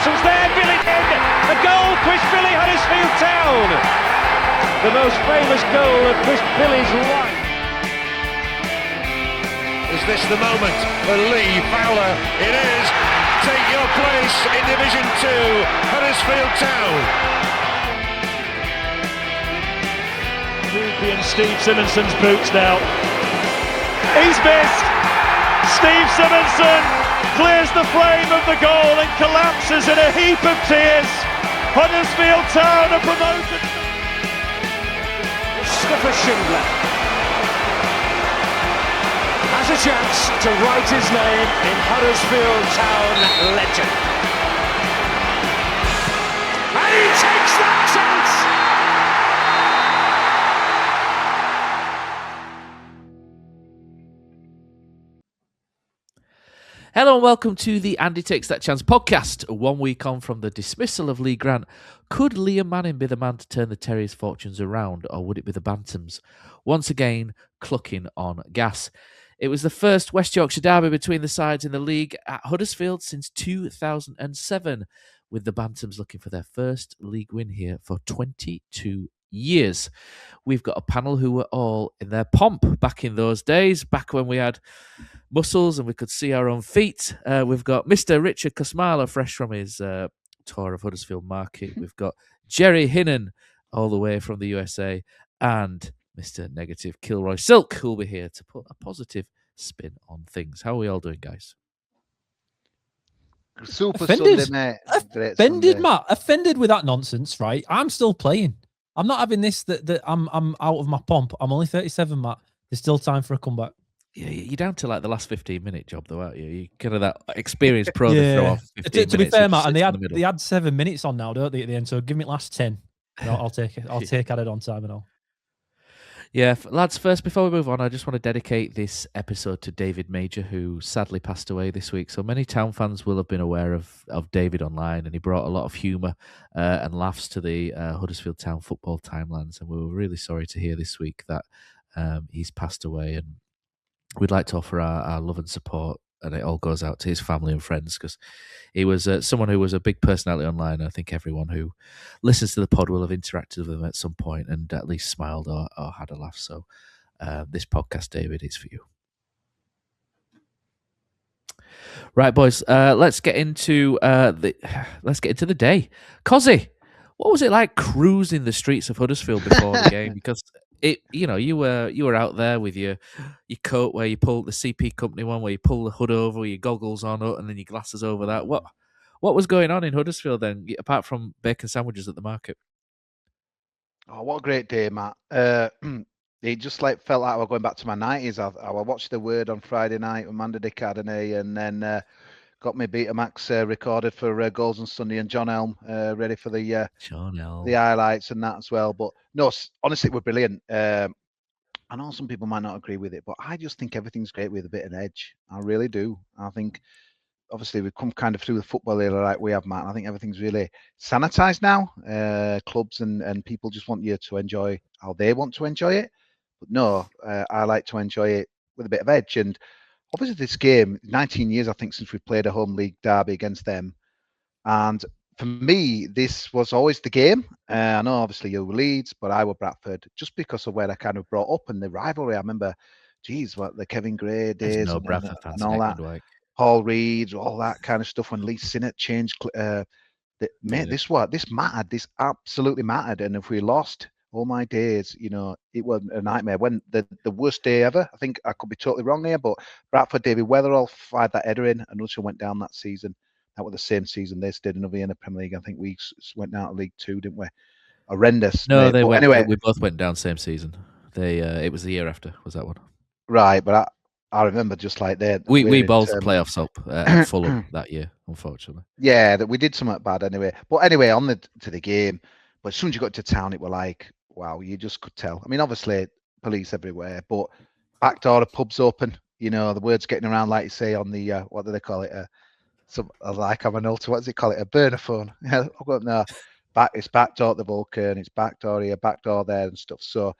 Thompson's there, Billy in. A goal, Chris Billy, Huddersfield Town. The most famous goal of Chris Billy's life. Is this the moment for Lee Fowler? It is. Take your place in Division 2, Huddersfield Town. Ruby and Steve Simonson's boots now. He's missed. Steve Simonson clears the frame of the goal and collapses in a heap of tears. Huddersfield Town are promoted. Mustafa Schindler has a chance to write his name in Huddersfield Town legend. And he takes that chance! Hello and welcome to the Andy Takes That Chance podcast. 1 week on from the dismissal of Lee Grant, could Liam Manning be the man to turn the Terriers' fortunes around, or would it be the Bantams? Once again, clucking on gas. It was the first West Yorkshire derby between the sides in the league at Huddersfield since 2007, with the Bantams looking for their first league win here for 22 years. We've got a panel who were all in their pomp back in those days, back when we had muscles and we could see our own feet. We've got Mr. Richard Kosmala, fresh from his tour of Huddersfield Market. We've got Jerry Hinnan, all the way from the USA, and Mr. Negative Kilroy Silk, who'll be here to put a positive spin on things. How are we all doing, guys? Super Offended. Sunday, mate. Great Offended, Sunday. Matt. Offended with that nonsense, right? I'm still playing. I'm not having this that I'm out of my pomp. I'm only 37, Matt. There's still time for a comeback. Yeah, you're down to like the last 15-minute job, though, aren't you? You're kind of that experienced pro that throw off 15 To be minutes fair, and Matt, and sits in the they middle. had 7 minutes on now, don't they, at the end? So give me last 10. I'll take it. I'll take added on time and all. Yeah, lads, first, before we move on, I just want to dedicate this episode to David Major, who sadly passed away this week. So many Town fans will have been aware of David online, and he brought a lot of humour and laughs to the Huddersfield Town football timelines. And we were really sorry to hear this week that he's passed away. And we'd like to offer our love and support, and it all goes out to his family and friends, because he was someone who was a big personality online. I think everyone who listens to the pod will have interacted with him at some point and at least smiled or had a laugh. So this podcast, David, is for you. Right, boys, let's get into the day. Kosi, what was it like cruising the streets of Huddersfield before the game? Because you were out there with your coat where you pull the CP Company one, where you pull the hood over with your goggles on and then your glasses over that. What was going on in Huddersfield then, apart from bacon sandwiches at the market? Oh, what a great day, Matt. It just felt like I was going back to my 90s. I watched The Word on Friday night with Mandy Academy, and then got my Betamax recorded for Goals on Sunday, and John Elm ready for the highlights and that as well. But no, honestly, it was brilliant. I know some people might not agree with it, but I just think everything's great with a bit of edge. I really do. I think, obviously, we've come kind of through the football era like we have, Matt. And I think everything's really sanitised now. Clubs and people just want you to enjoy how they want to enjoy it. But no, I like to enjoy it with a bit of edge. And obviously, this game, 19 years, I think, since we've played a home league derby against them. And for me, this was always the game. I know, obviously, you were Leeds, but I were Bradford, just because of where I kind of brought up and the rivalry. I remember, what the Kevin Gray days and all that. Paul Reed, all that kind of stuff when Lee Sinnott changed. This mattered. This absolutely mattered. And if we lost, oh my days, it was a nightmare. When the worst day ever, I think I could be totally wrong here, but Bradford, David Weatherall fired that header in and Luton went down that season. That was the same season they stayed another year in the Premier League. I think we went down to League Two, didn't we? Horrendous. No, mate. they went. Anyway, we both went down same season. It was the year after. Was that one? Right, but I remember just like that. We both playoffs up at Fulham that year, unfortunately. Yeah, that we did something bad anyway. But anyway, on to the game. But as soon as you got to town, it were like, wow, you just could tell. I mean, obviously, police everywhere, but back door, the pub's open. The word's getting around, like you say, on the, what do they call it? I'm an ultra, what does it call it? A burner phone. Yeah, I've got no. It's back door at the Vulcan, it's back door here, back door there and stuff. So,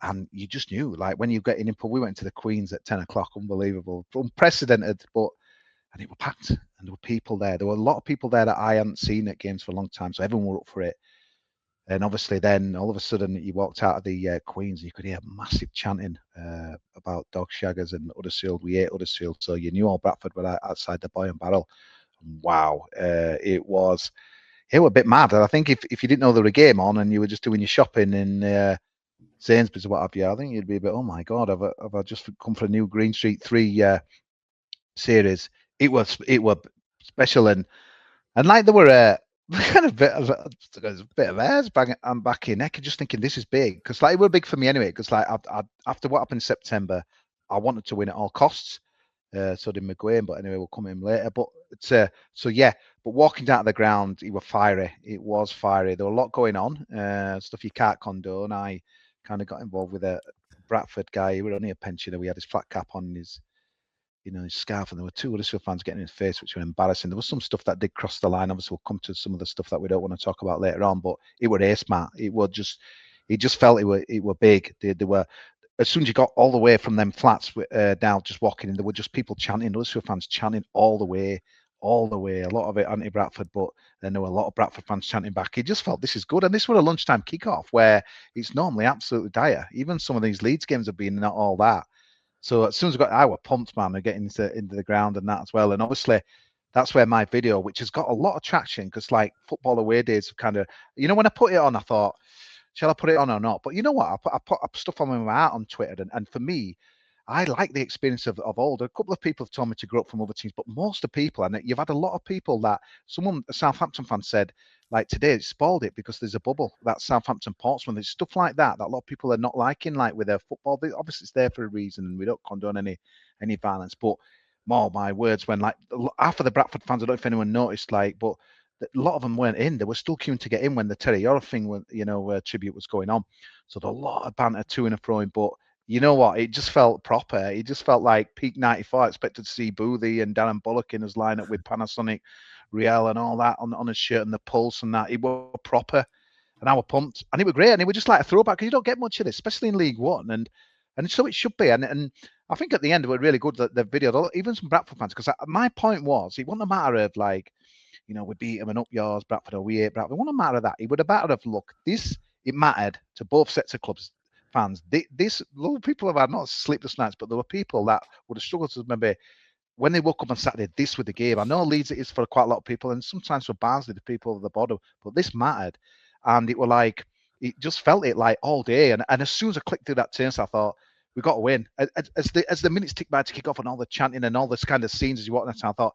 and you just knew, like when you get in pub, we went to the Queen's at 10 o'clock, unbelievable, unprecedented. But and it was packed, and there were people there. There were a lot of people there that I hadn't seen at games for a long time, so everyone were up for it. And obviously, then all of a sudden, you walked out of the Queen's, you could hear massive chanting about dog shaggers and Huddersfield. We hate Huddersfield, so you knew all Bradford were outside the Boy and Barrel. Wow, it was a bit mad. And I think if you didn't know there was a game on and you were just doing your shopping in Sainsbury's or what have you, I think you'd be a bit, oh my God, have I just come for a new Green Street 3 series? It was special, and like there were kind of a bit of hairs back in neck, just thinking this is big, because like it were big for me anyway, because like I after what happened in September, I wanted to win at all costs. So did McGuane, but anyway, we'll come in later. But so yeah, but walking down to the ground, it was fiery. It was fiery. There were a lot going on, stuff you can't condone. I kind of got involved with a Bradford guy. He was only a pensioner. We had his flat cap on, his scarf, and there were two Huddersfield fans getting in his face, which were embarrassing. There was some stuff that did cross the line. Obviously, we'll come to some of the stuff that we don't want to talk about later on, but it were ace, Matt. It just felt it were big. They were, as soon as you got all the way from them flats down, just walking in, there were just people chanting, Huddersfield fans chanting all the way. A lot of it anti-Bradford, but then there were a lot of Bradford fans chanting back. He just felt this is good, and this was a lunchtime kickoff where it's normally absolutely dire. Even some of these Leeds games have been not all that. So as soon as I were pumped, man, of getting into the ground and that as well. And obviously, that's where my video, which has got a lot of traction, because like football away days kind of, when I put it on, I thought, shall I put it on or not? But you know what? I put up stuff on my heart on Twitter, and for me, I like the experience of old. A couple of people have told me to grow up from other teams, but most of the people, and you've had a lot of people that a Southampton fan said, like today, it spoiled it because there's a bubble. That Southampton Portsmouth, there's stuff like that a lot of people are not liking, like with their football. Obviously, it's there for a reason, and we don't condone any violence. But my words, when like half of the Bradford fans, I don't know if anyone noticed, like, but a lot of them weren't in. They were still queuing to get in when the Terriers thing, tribute was going on. So there was a lot of banter to and fro. But you know what? It just felt proper. It just felt like peak '94. I expected to see Boothie and Darren Bullock in his lineup with Panasonic, Riel, and all that on his shirt and the pulse and that. It was proper, and I was pumped, and it was great. And it was just like a throwback, because you don't get much of this, especially in League One, and so it should be. And I think at the end it was really good, the video, even some Bradford fans, because my point was, it wasn't a matter of like, we beat them and up yours, Bradford, or we hate Bradford. It wasn't a matter of that. It was a matter of, look, it mattered to both sets of clubs. Fans, this little people have had not sleepless nights, but there were people that would have struggled to maybe when they woke up on Saturday, this was the game. I know Leeds it is for quite a lot of people, and sometimes for Barnsley, the people of the bottom, but this mattered, and it were like, it just felt it like all day. And as soon as I clicked through that turnstile, I thought, we got to win. As the minutes tick by to kick off, and all the chanting and all this kind of scenes as you walk that time, I thought,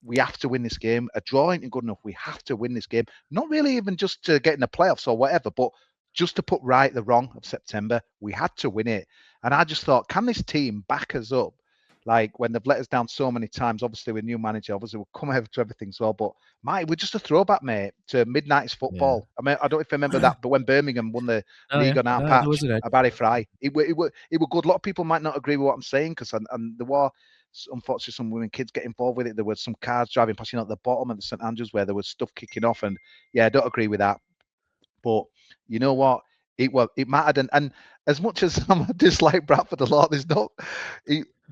we have to win this game. A draw ain't good enough. We have to win this game. Not really even just to get in the playoffs or whatever, but just to put right the wrong of September. We had to win it. And I just thought, can this team back us up? Like when they've let us down so many times, obviously with new manager, obviously we'll come over to everything as well. But we're just a throwback, mate, to mid-90s football. Yeah. I mean, I don't know if you remember that, but when Birmingham won the league on our patch, Barry Fry, it were good. A lot of people might not agree with what I'm saying, because and there were unfortunately some women kids get involved with it. There were some cars driving past, at the bottom of the St Andrews where there was stuff kicking off, and yeah, I don't agree with that. But you know what? It mattered, and as much as I dislike Bradford a lot, there's no.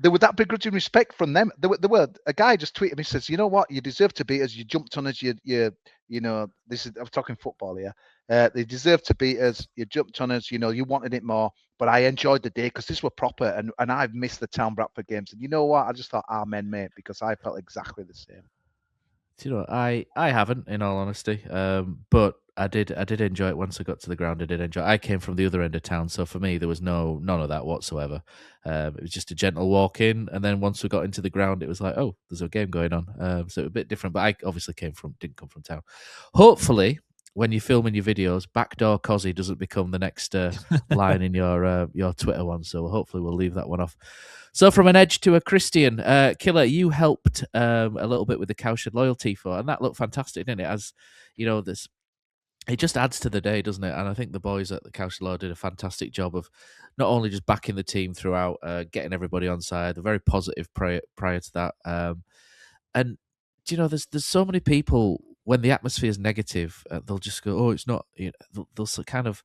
There was that begrudging respect from them. There were a guy just tweeted me, says, you know what, you deserve to beat us. You jumped on us. This is, I'm talking football here. They deserve to beat us. You jumped on us. You wanted it more. But I enjoyed the day because this were proper, and I've missed the Town Bradford games. And you know what? I just thought, amen, mate, because I felt exactly the same. I haven't, in all honesty, but I did enjoy it once I got to the ground. I did enjoy it. I came from the other end of town, so for me there was none of that whatsoever. It was just a gentle walk in, and then once we got into the ground, it was like, oh, there's a game going on. So it was a bit different, but I obviously didn't come from town. Hopefully, when you're filming your videos, backdoor Kosi doesn't become the next line in your Twitter one. So hopefully we'll leave that one off. So from an Edge to a Christian, Killer, you helped a little bit with the Cowshed loyalty for, and that looked fantastic, didn't it? As this, it just adds to the day, doesn't it? And I think the boys at the Cowshed Loyal did a fantastic job of not only just backing the team throughout, getting everybody on side. They're very positive prior to that, and there's so many people when the atmosphere is negative, they'll just go, oh, it's not. They'll kind of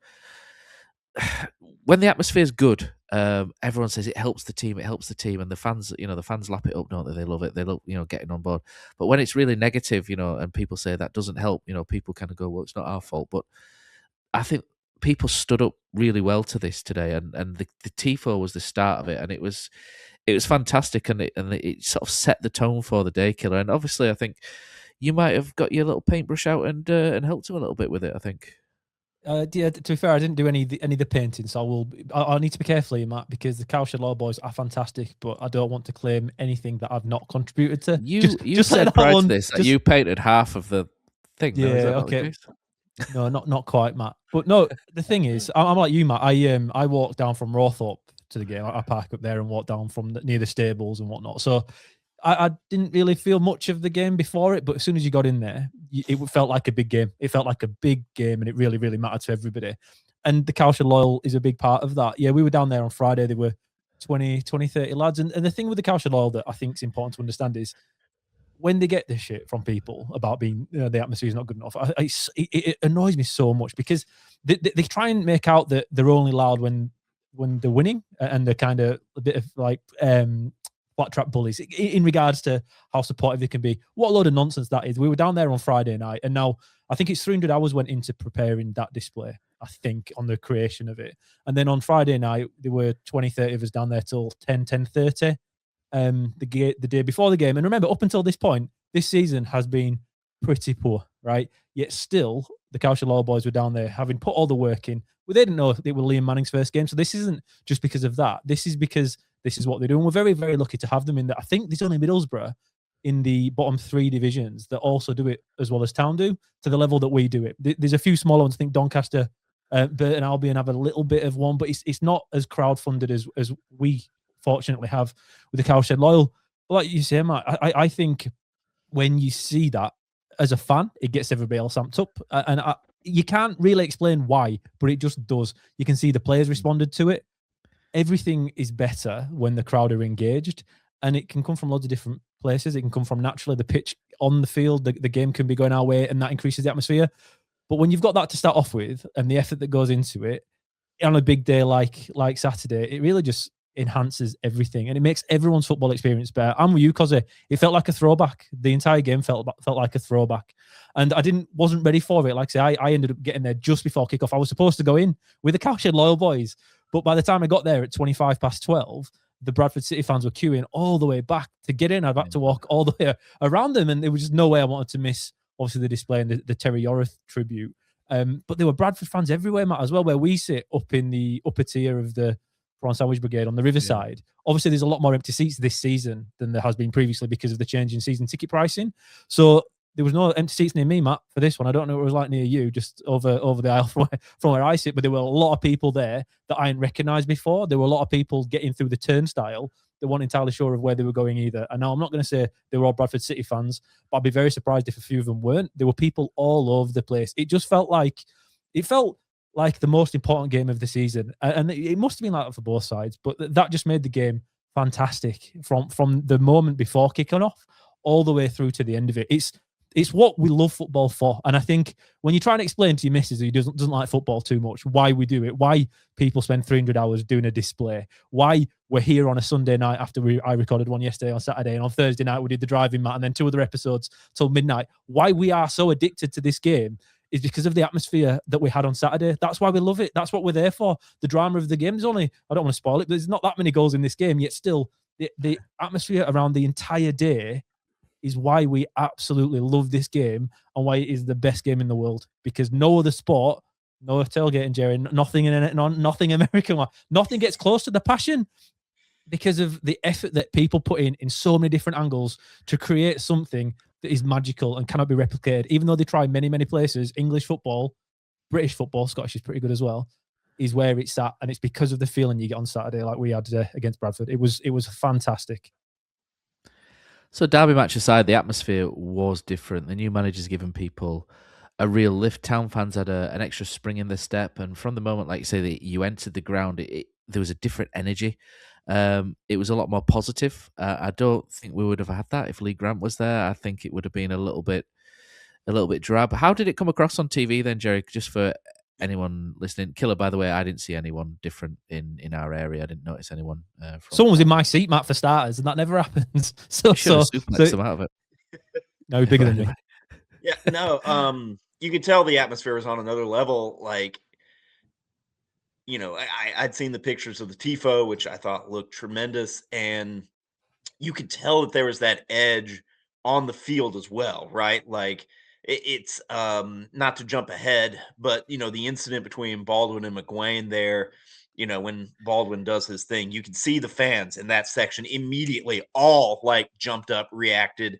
when the atmosphere is good, everyone says it helps the team, and the fans, the fans lap it up, don't they? They love it. They love, getting on board. But when it's really negative, and people say that doesn't help, people kind of go, well, it's not our fault. But I think people stood up really well to this today, and the tifo was the start of it, and it was fantastic, and it sort of set the tone for the day, Killer. And obviously, I think you might have got your little paintbrush out and helped him a little bit with it, I think. Yeah, to be fair, I didn't do any of the painting, so I need to be careful here, Matt, because the Cowshed Law boys are fantastic, but I don't want to claim anything that I've not contributed to. You said prior to this that you painted half of the thing. Yeah, okay. No, not quite, Matt. But no, the thing is, I'm like you, Matt. I walked down from Rawthorpe to the game. I park up there and walk down from near the stables and whatnot. So I didn't really feel much of the game before it, but as soon as you got in there, it felt like a big game. It felt like a big game, and it really, really mattered to everybody. And the Cowshed Loyal is a big part of that. Yeah, we were down there on Friday. There were 20, 30 lads. And the thing with the Cowshed Loyal that I think is important to understand is when they get this shit from people about being the atmosphere is not good enough, it annoys me so much because they try and make out that they're only loud when they're winning, and they're kind of a bit of like flat trap bullies in regards to how supportive they can be. What a load of nonsense that is. We were down there on Friday night, and now I think it's 300 hours went into preparing that display, I think, on the creation of it. And then on Friday night, there were 20, 30 of us down there till 10:30. The day before the game. And remember, up until this point, this season has been pretty poor, right? Yet still, the Cowshed Law boys were down there having put all the work in. Well, they didn't know it was Liam Manning's first game. So this isn't just because of that. This is because this is what they do. And we're very, very lucky to have them in that. I think there's only Middlesbrough in the bottom 3 divisions that also do it as well as Town do, to the level that we do it. There's a few smaller ones. I think Doncaster, Burton Albion have a little bit of one, but it's not as crowd-funded as we fortunately have with the Cowshed Loyal. But like you say, Matt, I think when you see that as a fan, it gets everybody else amped up. And you can't really explain why, but it just does. You can see the players responded to it. Everything is better when the crowd are engaged, and it can come from loads of different places. It can come from naturally the pitch on the field. The game can be going our way, and that increases the atmosphere. But when you've got that to start off with, and the effort that goes into it on a big day like Saturday, it really just enhances everything, and it makes everyone's football experience better. I'm with you, Kosi. It felt like a throwback. The entire game felt like a throwback, and I wasn't ready for it. Like I say, I ended up getting there just before kickoff. I was supposed to go in with the Cowshed Loyal boys, but by the time I got there at 12:25, the Bradford City fans were queuing all the way back to get in. I'd had to walk all the way around them, and there was just no way I wanted to miss, obviously, the display and the Terriers tribute. But there were Bradford fans everywhere, Matt, as well, where we sit up in the upper tier of the Prawn Sandwich Brigade on the Riverside. Yeah. Obviously, there's a lot more empty seats this season than there has been previously because of the change in season ticket pricing. So there was no empty seats near me, Matt, for this one. I don't know what it was like near you, just over the aisle from where I sit, but there were a lot of people there that I hadn't recognised before. There were a lot of people getting through the turnstile that weren't entirely sure of where they were going either. And now I'm not going to say they were all Bradford City fans, but I'd be very surprised if a few of them weren't. There were people all over the place. It felt like the most important game of the season. And it must have been like that for both sides, but that just made the game fantastic from the moment before kicking off all the way through to the end of it. It's what we love football for. And I think when you try and explain to your missus who doesn't like football too much why we do it, why people spend 300 hours doing a display, why we're here on a Sunday night after I recorded one yesterday on Saturday, and on Thursday night we did the driving mat, and then 2 other episodes till midnight, why we are so addicted to this game is because of the atmosphere that we had on Saturday. That's why we love it. That's what we're there for. The drama of the game. There's only, I don't want to spoil it, but there's not that many goals in this game, yet still the atmosphere around the entire day is why we absolutely love this game and why it is the best game in the world. Because no other sport, no tailgating, Jerry, nothing American, nothing gets close to the passion because of the effort that people put in so many different angles to create something that is magical and cannot be replicated. Even though they try many, many places, English football, British football, Scottish is pretty good as well, is where it's at. And it's because of the feeling you get on Saturday like we had against Bradford. It was fantastic. So derby match aside, the atmosphere was different. The new manager's given people a real lift. Town fans had an extra spring in their step. And from the moment, like you say, that you entered the ground, there was a different energy. It was a lot more positive. I don't think we would have had that if Lee Grant was there. I think it would have been a little bit drab. How did it come across on TV then, Jerry? Just for anyone listening, Killer, by the way, I didn't see anyone different in our area. I didn't notice anyone. Someone was in my seat, Matt, for starters, and that never happens. You should have suplexed them out of it. No, he's bigger than me. Yeah, no. You could tell the atmosphere was on another level. Like, I'd seen the pictures of the tifo, which I thought looked tremendous, and you could tell that there was that edge on the field as well, right? Like, it's not to jump ahead, but the incident between Baldwin and McGuane there, when Baldwin does his thing, you can see the fans in that section immediately all like jumped up, reacted,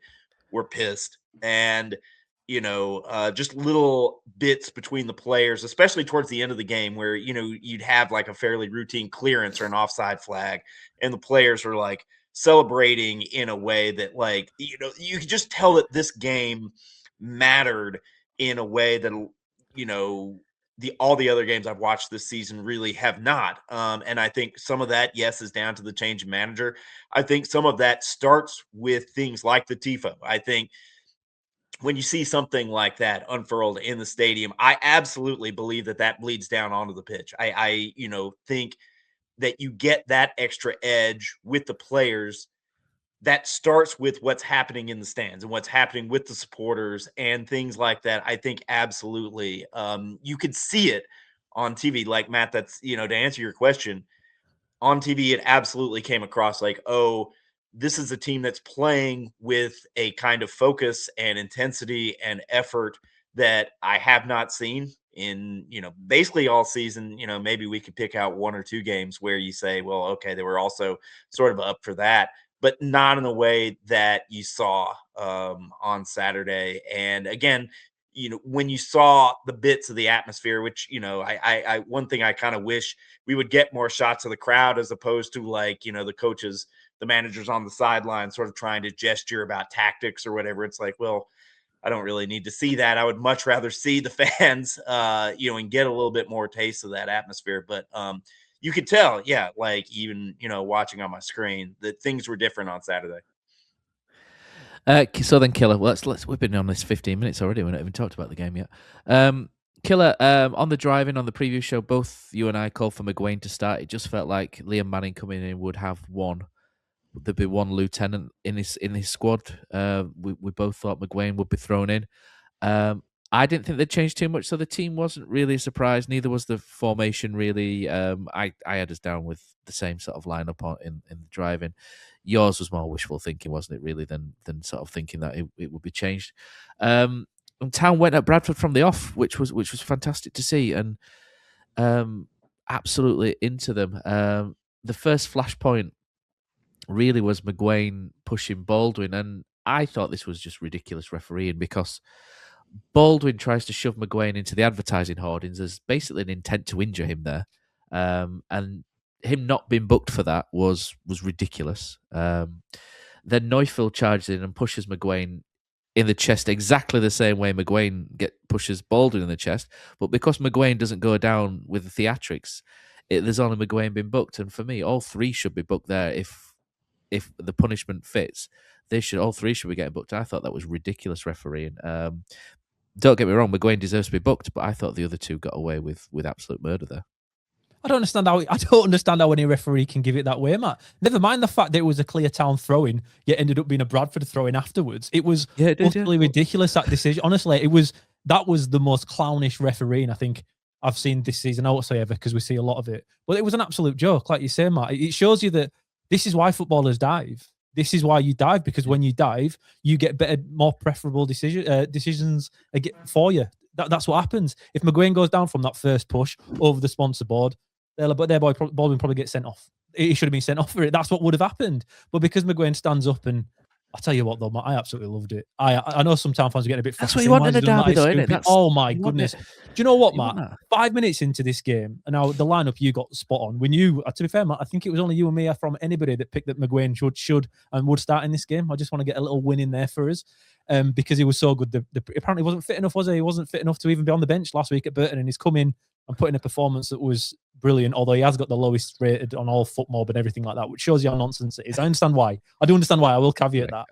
were pissed, and just little bits between the players, especially towards the end of the game where, you'd have like a fairly routine clearance or an offside flag, and the players are like celebrating in a way that, like, you could just tell that this game mattered in a way that, all the other games I've watched this season really have not. And I think some of that, yes, is down to the change of manager. I think some of that starts with things like the tifo. I think when you see something like that unfurled in the stadium, I absolutely believe that bleeds down onto the pitch. I think that you get that extra edge with the players. That starts with what's happening in the stands and what's happening with the supporters and things like that. I think absolutely you could see it on TV. Like, Matt, that's, to answer your question, on TV, it absolutely came across like, oh, this is a team that's playing with a kind of focus and intensity and effort that I have not seen in, basically all season. Maybe we could pick out one or two games where you say, well, okay, they were also sort of up for that, but not in the way that you saw on Saturday. And again, when you saw the bits of the atmosphere, which, I one thing I kind of wish we would get more shots of the crowd as opposed to, like, the coaches, the managers on the sideline sort of trying to gesture about tactics or whatever. It's like, well, I don't really need to see that. I would much rather see the fans, and get a little bit more taste of that atmosphere. But you could tell, yeah, like even, watching on my screen, that things were different on Saturday. So then, Killer, let's we've been on this 15 minutes already. We've not even talked about the game yet. Killer, on the driving on the preview show, both you and I called for McGuane to start. It just felt like Liam Manning coming in would have one. There'd be one lieutenant in his squad. We both thought McGuane would be thrown in. I didn't think they'd changed too much, so the team wasn't really surprised. Neither was the formation really. I had us down with the same sort of lineup in the driving. Yours was more wishful thinking, wasn't it? Really, than sort of thinking that it would be changed. And Town went at Bradford from the off, which was fantastic to see, and absolutely into them. The first flashpoint really was McGuane pushing Baldwin, and I thought this was just ridiculous refereeing because Baldwin tries to shove McGuane into the advertising hoardings as basically an intent to injure him there, and him not being booked for that was ridiculous. Then Neufeld charges in and pushes McGuane in the chest exactly the same way McGuane pushes Baldwin in the chest, but because McGuane doesn't go down with the theatrics, there's only McGuane being booked, and for me, all three should be booked there if the punishment fits. All three should be getting booked. I thought that was ridiculous refereeing. Don't get me wrong, McGuane deserves to be booked, but I thought the other two got away with absolute murder there. I don't understand how any referee can give it that way, Matt. Never mind the fact that it was a clear Town throw-in, yet ended up being a Bradford throw-in afterwards. It was utterly ridiculous, that decision. Honestly, that was the most clownish refereeing I think I've seen this season. I won't say ever because we see a lot of it, but it was an absolute joke, like you say, Matt. It shows you that this is why footballers dive. This is why you dive, because when you dive, you get better, more preferable decisions for you. That's what happens. If McGuane goes down from that first push over the sponsor board, Baldwin probably gets sent off. He should have been sent off for it. That's what would have happened. But because McGuane stands up, and I'll tell you what, though, Matt, I absolutely loved it. I know some Town fans are getting a bit frustrated. That's what you want in a derby, though, isn't it? Oh, my goodness. Do you know what, Matt? 5 minutes into this game, and now the lineup you got spot on. When to be fair, Matt, I think it was only you and me from anybody that picked that McGuane should and would start in this game. I just want to get a little win in there for us because he was so good. Apparently he wasn't fit enough, was he? He wasn't fit enough to even be on the bench last week at Burton, and he's come in and put in a performance that was brilliant, although he has got the lowest rated on all FootMob and everything like that, which shows you how nonsense it is. I understand why. I do understand why. I will caveat that.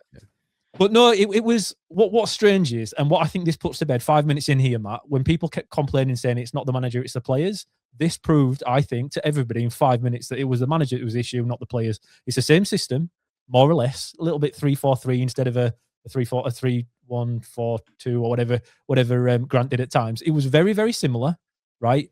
But no, it was what's strange is, and what I think this puts to bed 5 minutes in here, Matt, when people kept complaining saying it's not the manager, it's the players. This proved, I think, to everybody in 5 minutes that it was the manager that was the issue, not the players. It's the same system, more or less, a little bit 3-4-3 instead of a 3-1-4-2 or whatever Grant did at times. It was very, very similar, right?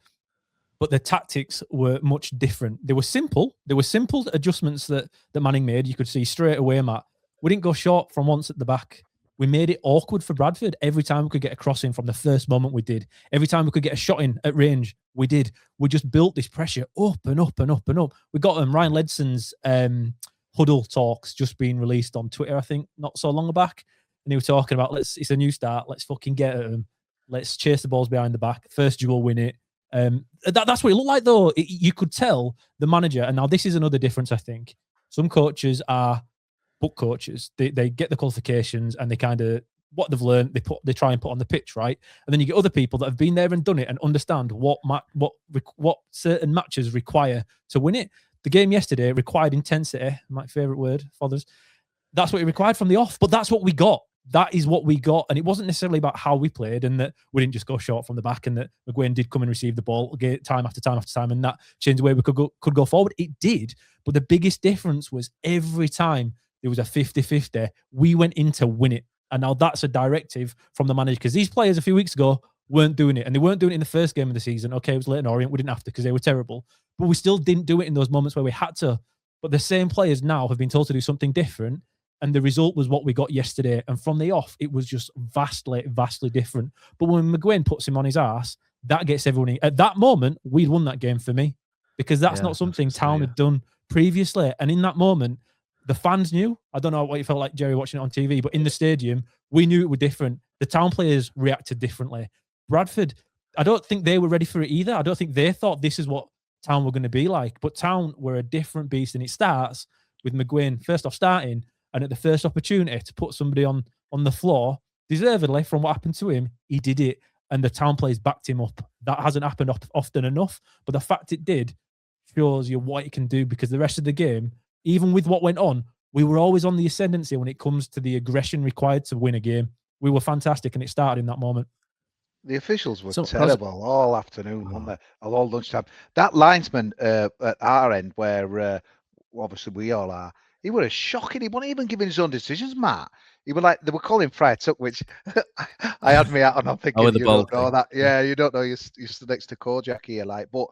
But the tactics were much different. They were simple. There were simple adjustments that Manning made. You could see straight away, Matt. We didn't go short from once at the back. We made it awkward for Bradford. Every time we could get a crossing from the first moment, we did. Every time we could get a shot in at range, we did. We just built this pressure up and up and up and up. We got Ryan Ledson's huddle talks just being released on Twitter, I think, not so long back. And he was talking about, it's a new start. Let's fucking get at them. Let's chase the balls behind the back. First duel, win it. That's what it looked like, though. You could tell the manager, and now this is another difference, I think. Some coaches are book coaches. They get the qualifications and they kind of, what they've learned, they try and put on the pitch, right? And then you get other people that have been there and done it and understand what certain matches require to win it. The game yesterday required intensity, my favourite word, fathers. That's what it required from the off, but that's what we got. That is what we got. And it wasn't necessarily about how we played and that we didn't just go short from the back and that McGuinn did come and receive the ball time after time after time and that changed the way we could go forward. It did. But the biggest difference was every time there was a 50-50, we went in to win it. And now that's a directive from the manager because these players a few weeks ago weren't doing it. And they weren't doing it in the first game of the season. Okay, it was Leighton Orient. We didn't have to because they were terrible. But we still didn't do it in those moments where we had to. But the same players now have been told to do something different. And the result was what we got yesterday. And from the off, it was just vastly, vastly different. But when McGuinn puts him on his ass, that gets everyone in. At that moment, we'd won that game for me because that's not something Town had done previously. And in that moment, the fans knew. I don't know what it felt like, Jerry, watching it on TV, but in the stadium, we knew it was different. The Town players reacted differently. Bradford, I don't think they were ready for it either. I don't think they thought this is what Town were going to be like. But Town were a different beast. And it starts with McGuinn, first off starting, and at the first opportunity to put somebody on the floor, deservedly from what happened to him, he did it. And the Town players backed him up. That hasn't happened often enough. But the fact it did shows you what it can do because the rest of the game, even with what went on, we were always on the ascendancy when it comes to the aggression required to win a game. We were fantastic and it started in that moment. The officials were terrible all afternoon, weren't they? All lunchtime. That linesman at our end, where obviously we all are, he was shocking. He wasn't even giving his own decisions, Matt. He was like, they were calling Friar Tuck, which I had me out on. I'm thinking, you don't know that. Yeah, you don't know. You're stood next to Kojak here, or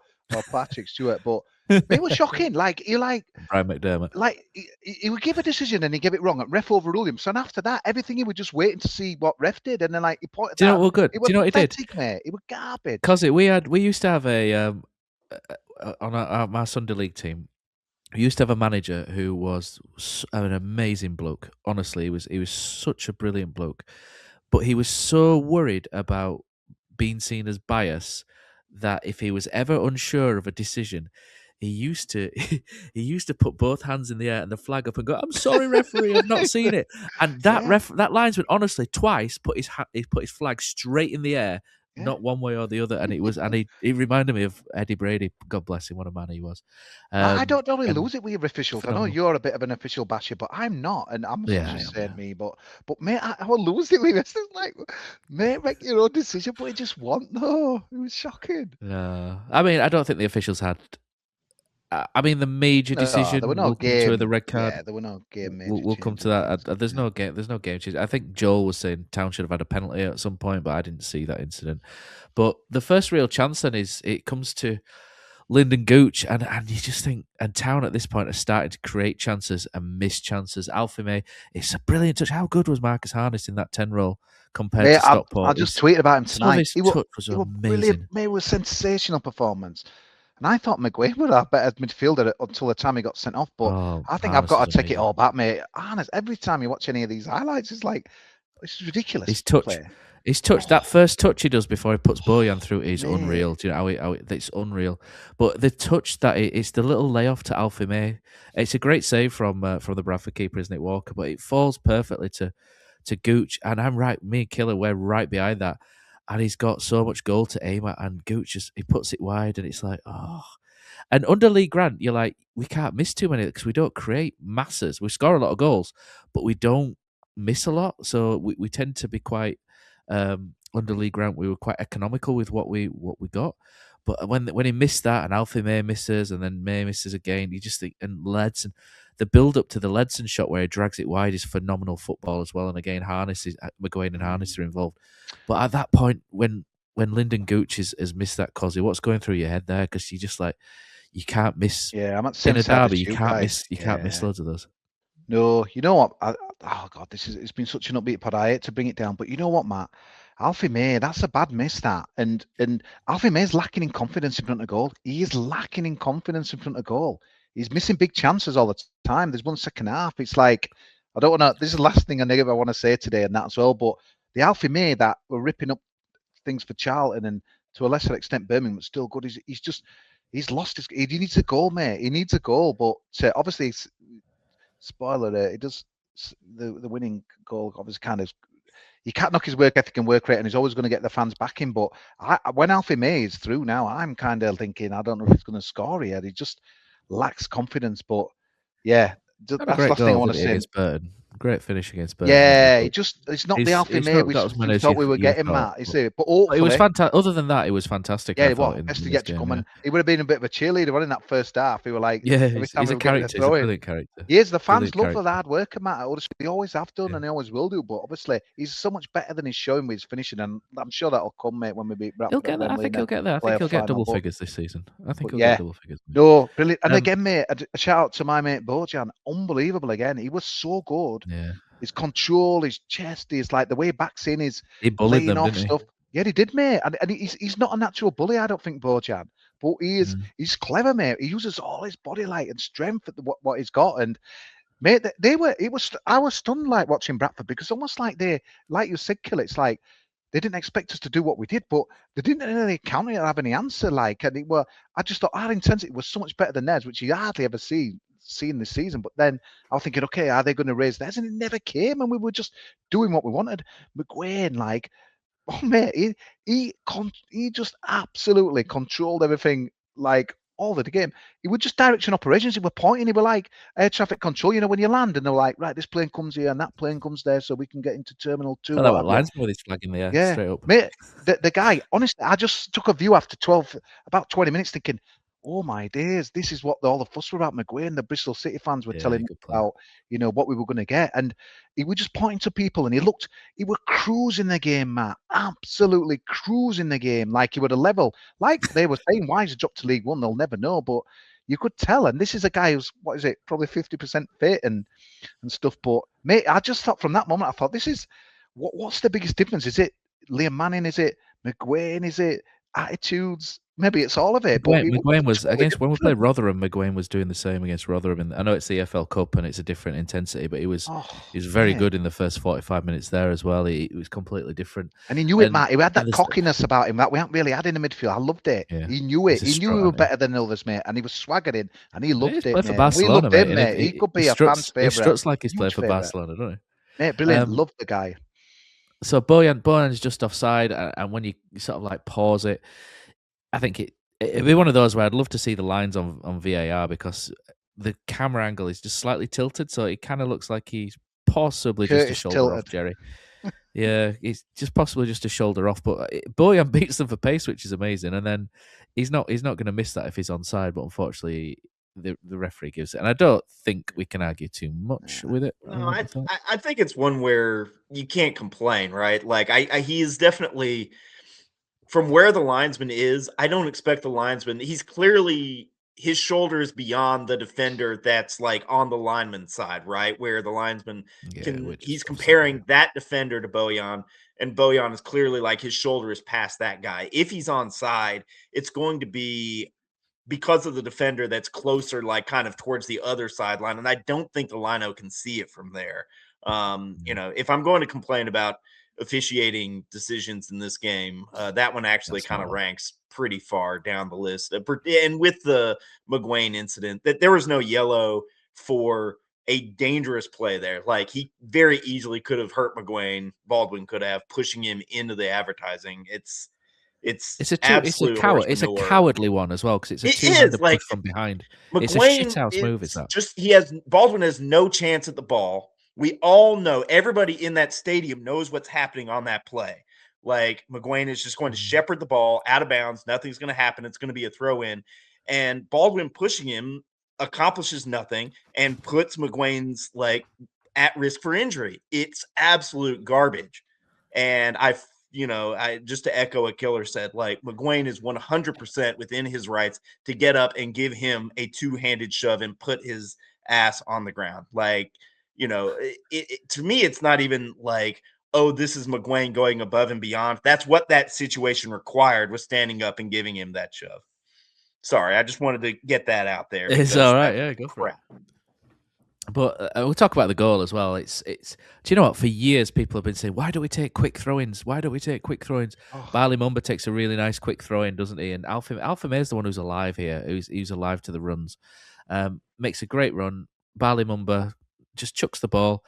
Patrick Stewart. But it was shocking. Brian McDermott. He would give a decision and he gave it wrong. And ref overruled him. So after that, everything he was just waiting to see what ref did. And then he pointed. Do you know what good? Do you know what he did? Mate. It was garbage. Because we used to have on our Sunday League team. We used to have a manager who was an amazing bloke. Honestly, he was such a brilliant bloke, but he was so worried about being seen as bias that if he was ever unsure of a decision, he used to put both hands in the air and the flag up and go, "I'm sorry, referee, I've not seen it." And that linesman, honestly, twice put his flag straight in the air. Yeah. Not one way or the other, and he reminded me of Eddie Brady. God bless him, what a man he was. I don't normally lose it with your officials. Phenomenal. I know you're a bit of an official basher, but I'm not, and I'm just saying me. But mate, I will lose it with you. It's like, mate, make your own decision, but it just won't. No, it was shocking. No, I mean, I don't think the officials had. I mean, the major decision. There were no game. To the red card. Yeah, there were no game. We'll come to that. There's no game. There's no game change. I think Joel was saying Town should have had a penalty at some point, but I didn't see that incident. But the first real chance then is it comes to Lyndon Gooch, and you just think, and Town at this point are starting to create chances and miss chances. Alfie May, it's a brilliant touch. How good was Marcus Harness in that 10 roll compared to Stockport? I just tweeted about him tonight. His touch was amazing. May was sensational performance. And I thought McGuinn would have better midfielder until the time he got sent off. But I think I've got to take it all back, mate. Honest, every time you watch any of these highlights, it's like, it's ridiculous. His touch, that first touch he does before he puts Bojan through is unreal. Do you know how it's unreal? But the touch it's the little layoff to Alfie May. It's a great save from the Bradford keeper, isn't it, Walker? But it falls perfectly to Gooch. And I'm right, me and Killer, we're right behind that. And he's got so much goal to aim at, and Gooch he puts it wide, and it's like, oh. And under Lee Grant, you're like, we can't miss too many because we don't create masses. We score a lot of goals, but we don't miss a lot, so we tend to be quite under Lee Grant. We were quite economical with what we got. But when he missed that, and Alfie May misses, and then May misses again, you just think, and Ledson, the build up to the Ledson shot where he drags it wide is phenomenal football as well. And again, McGuane and Harness are involved. But at that point, when Lyndon Gooch has missed that, Kosi, what's going through your head there? Because you just like, you can't miss. Yeah, I'm at the same in a side as derby. You can't guys. miss. You can't miss loads of those. No, you know what? Oh God, it's been such an upbeat pod. I hate to bring it down, but you know what, Matt? Alfie May, that's a bad miss, that. And Alfie May's lacking in confidence in front of goal. He is lacking in confidence in front of goal. He's missing big chances all the time. There's one second half. It's like, I don't want to, this is the last thing I want to say today and that as well, but the Alfie May that were ripping up things for Charlton and to a lesser extent Birmingham was still good. He's lost his, he needs a goal, mate. He needs a goal, but obviously, spoiler, it does, the winning goal obviously kind of, you can't knock his work ethic and work rate, and he's always going to get the fans backing. But when Alfie May is through now, I'm kind of thinking, I don't know if he's going to score here. He just lacks confidence. But yeah, that's the last thing I want to say. Great finish against Burton. Yeah, it's not the Alfie May we thought we were getting, Matt. Is it? But it was fantastic. Other than that, it was fantastic. Yeah, best to get to come. And he would have been a bit of a cheerleader in that first half. He were like, yeah, he's a character. He's a brilliant character. He is. The fans love the hard worker, Matt. They always have done, and they always will do. But obviously, he's so much better than he's showing with his finishing, and I'm sure that'll come, mate, when we beat Bradford. He'll get there. I think he'll get there. I think he'll get double figures this season. I think he'll get double figures. No, brilliant. And again, mate, a shout out to my mate Bojan. Unbelievable again. He was so good. Yeah. His control, his chest, his like the way he backs in, he bullied them, off didn't stuff. Yeah, he did, mate. And he's not a natural bully, I don't think, Bojan. But he is. He's clever, mate. He uses all his body light and strength at what he's got. And mate, I was stunned like watching Bradford, because almost like like you said, Kill, it's like they didn't expect us to do what we did, but they didn't really counter it or have any answer. Like, and I just thought our intensity was so much better than theirs, which you hardly ever seen this season. But then I was thinking, okay, are they going to raise theirs? And it never came, and we were just doing what we wanted. McGuane, like, oh mate, he just absolutely controlled everything, like all of the game. He would just direction operations. He were pointing. He were like air traffic control. You know, when you land and they're like, right, this plane comes here and that plane comes there, so we can get into Terminal 2. That linesman with his flag in the air, straight up. Mate, the guy, honestly, I just took a view after about 20 minutes, thinking, oh my days, this is what all the fuss were about McGuane. The Bristol City fans were telling me about, you know, what we were going to get. And he was just pointing to people, and he were cruising the game, Matt. Absolutely cruising the game. Like he were a level. Like they were saying, why is he dropped to League One? They'll never know. But you could tell. And this is a guy who's, what is it, probably 50% fit and stuff. But mate, I just thought from that moment, I thought, this is, what's the biggest difference? Is it Liam Manning? Is it McGuane? Is it attitudes? Maybe it's all of it. McGuane was against, when we played Rotherham, McGuane was doing the same against Rotherham. I know it's the EFL Cup and it's a different intensity, but he was very good in the first 45 minutes there as well. He was completely different. And he knew it, Matt. He had that cockiness about him that we haven't really had in the midfield. I loved it. Yeah. He knew it. He knew we were better than others, mate. And he was swaggering and he loved it, mate. For Barcelona, we loved him, mate. He could be a fan's favourite. He struts like he's played for Barcelona, doesn't he? Mate, brilliant. Loved the guy. So Bojan's just offside, and when you sort of like pause it, I think it'd be one of those where I'd love to see the lines on VAR, because the camera angle is just slightly tilted, so it kind of looks like he's possibly just a shoulder off Jerry. Yeah, he's just possibly just a shoulder off. But Bojan beats them for pace, which is amazing. And then he's not going to miss that if he's onside. But unfortunately, the referee gives it, and I don't think we can argue too much with it. No, I think it's one where you can't complain, right? Like he is definitely, from where the linesman is, I don't expect the linesman. He's clearly, his shoulder is beyond the defender that's like on the lineman's side, right? Where the linesman he's comparing that defender to Bojan, and Bojan is clearly like his shoulder is past that guy. If he's onside, it's going to be because of the defender that's closer, like kind of towards the other sideline. And I don't think the lino can see it from there. You know, if I'm going to complain about officiating decisions in this game, that one actually kind of ranks pretty far down the list. And with the McGuane incident, that there was no yellow for a dangerous play there. Like he very easily could have hurt McGuane. Baldwin could have, pushing him into the advertising. It's a cowardly one as well, because it's a two-handed push from behind. McGuane, it's a shithouse move. Is that Baldwin has no chance at the ball. We all know, everybody in that stadium knows what's happening on that play. Like McGuane is just going to shepherd the ball out of bounds. Nothing's going to happen. It's going to be a throw in. And Baldwin pushing him accomplishes nothing and puts McGuane's like at risk for injury. It's absolute garbage. And I just to echo what Killer said, like McGuane is 100% within his rights to get up and give him a two-handed shove and put his ass on the ground. Like, to me, it's not even like, oh, this is McGuane going above and beyond. That's what that situation required, was standing up and giving him that shove. Sorry, I just wanted to get that out there. It's all right. Yeah, go for it. But we'll talk about the goal as well. It's. Do you know what? For years, people have been saying, "Why don't we take quick throw-ins? Why don't we take quick throw-ins?" Oh. Barley Mumba takes a really nice quick throw-in, doesn't he? And Alpha May's the one who's alive here. Who's alive to the runs. Makes a great run. Barley Mumba just chucks the ball,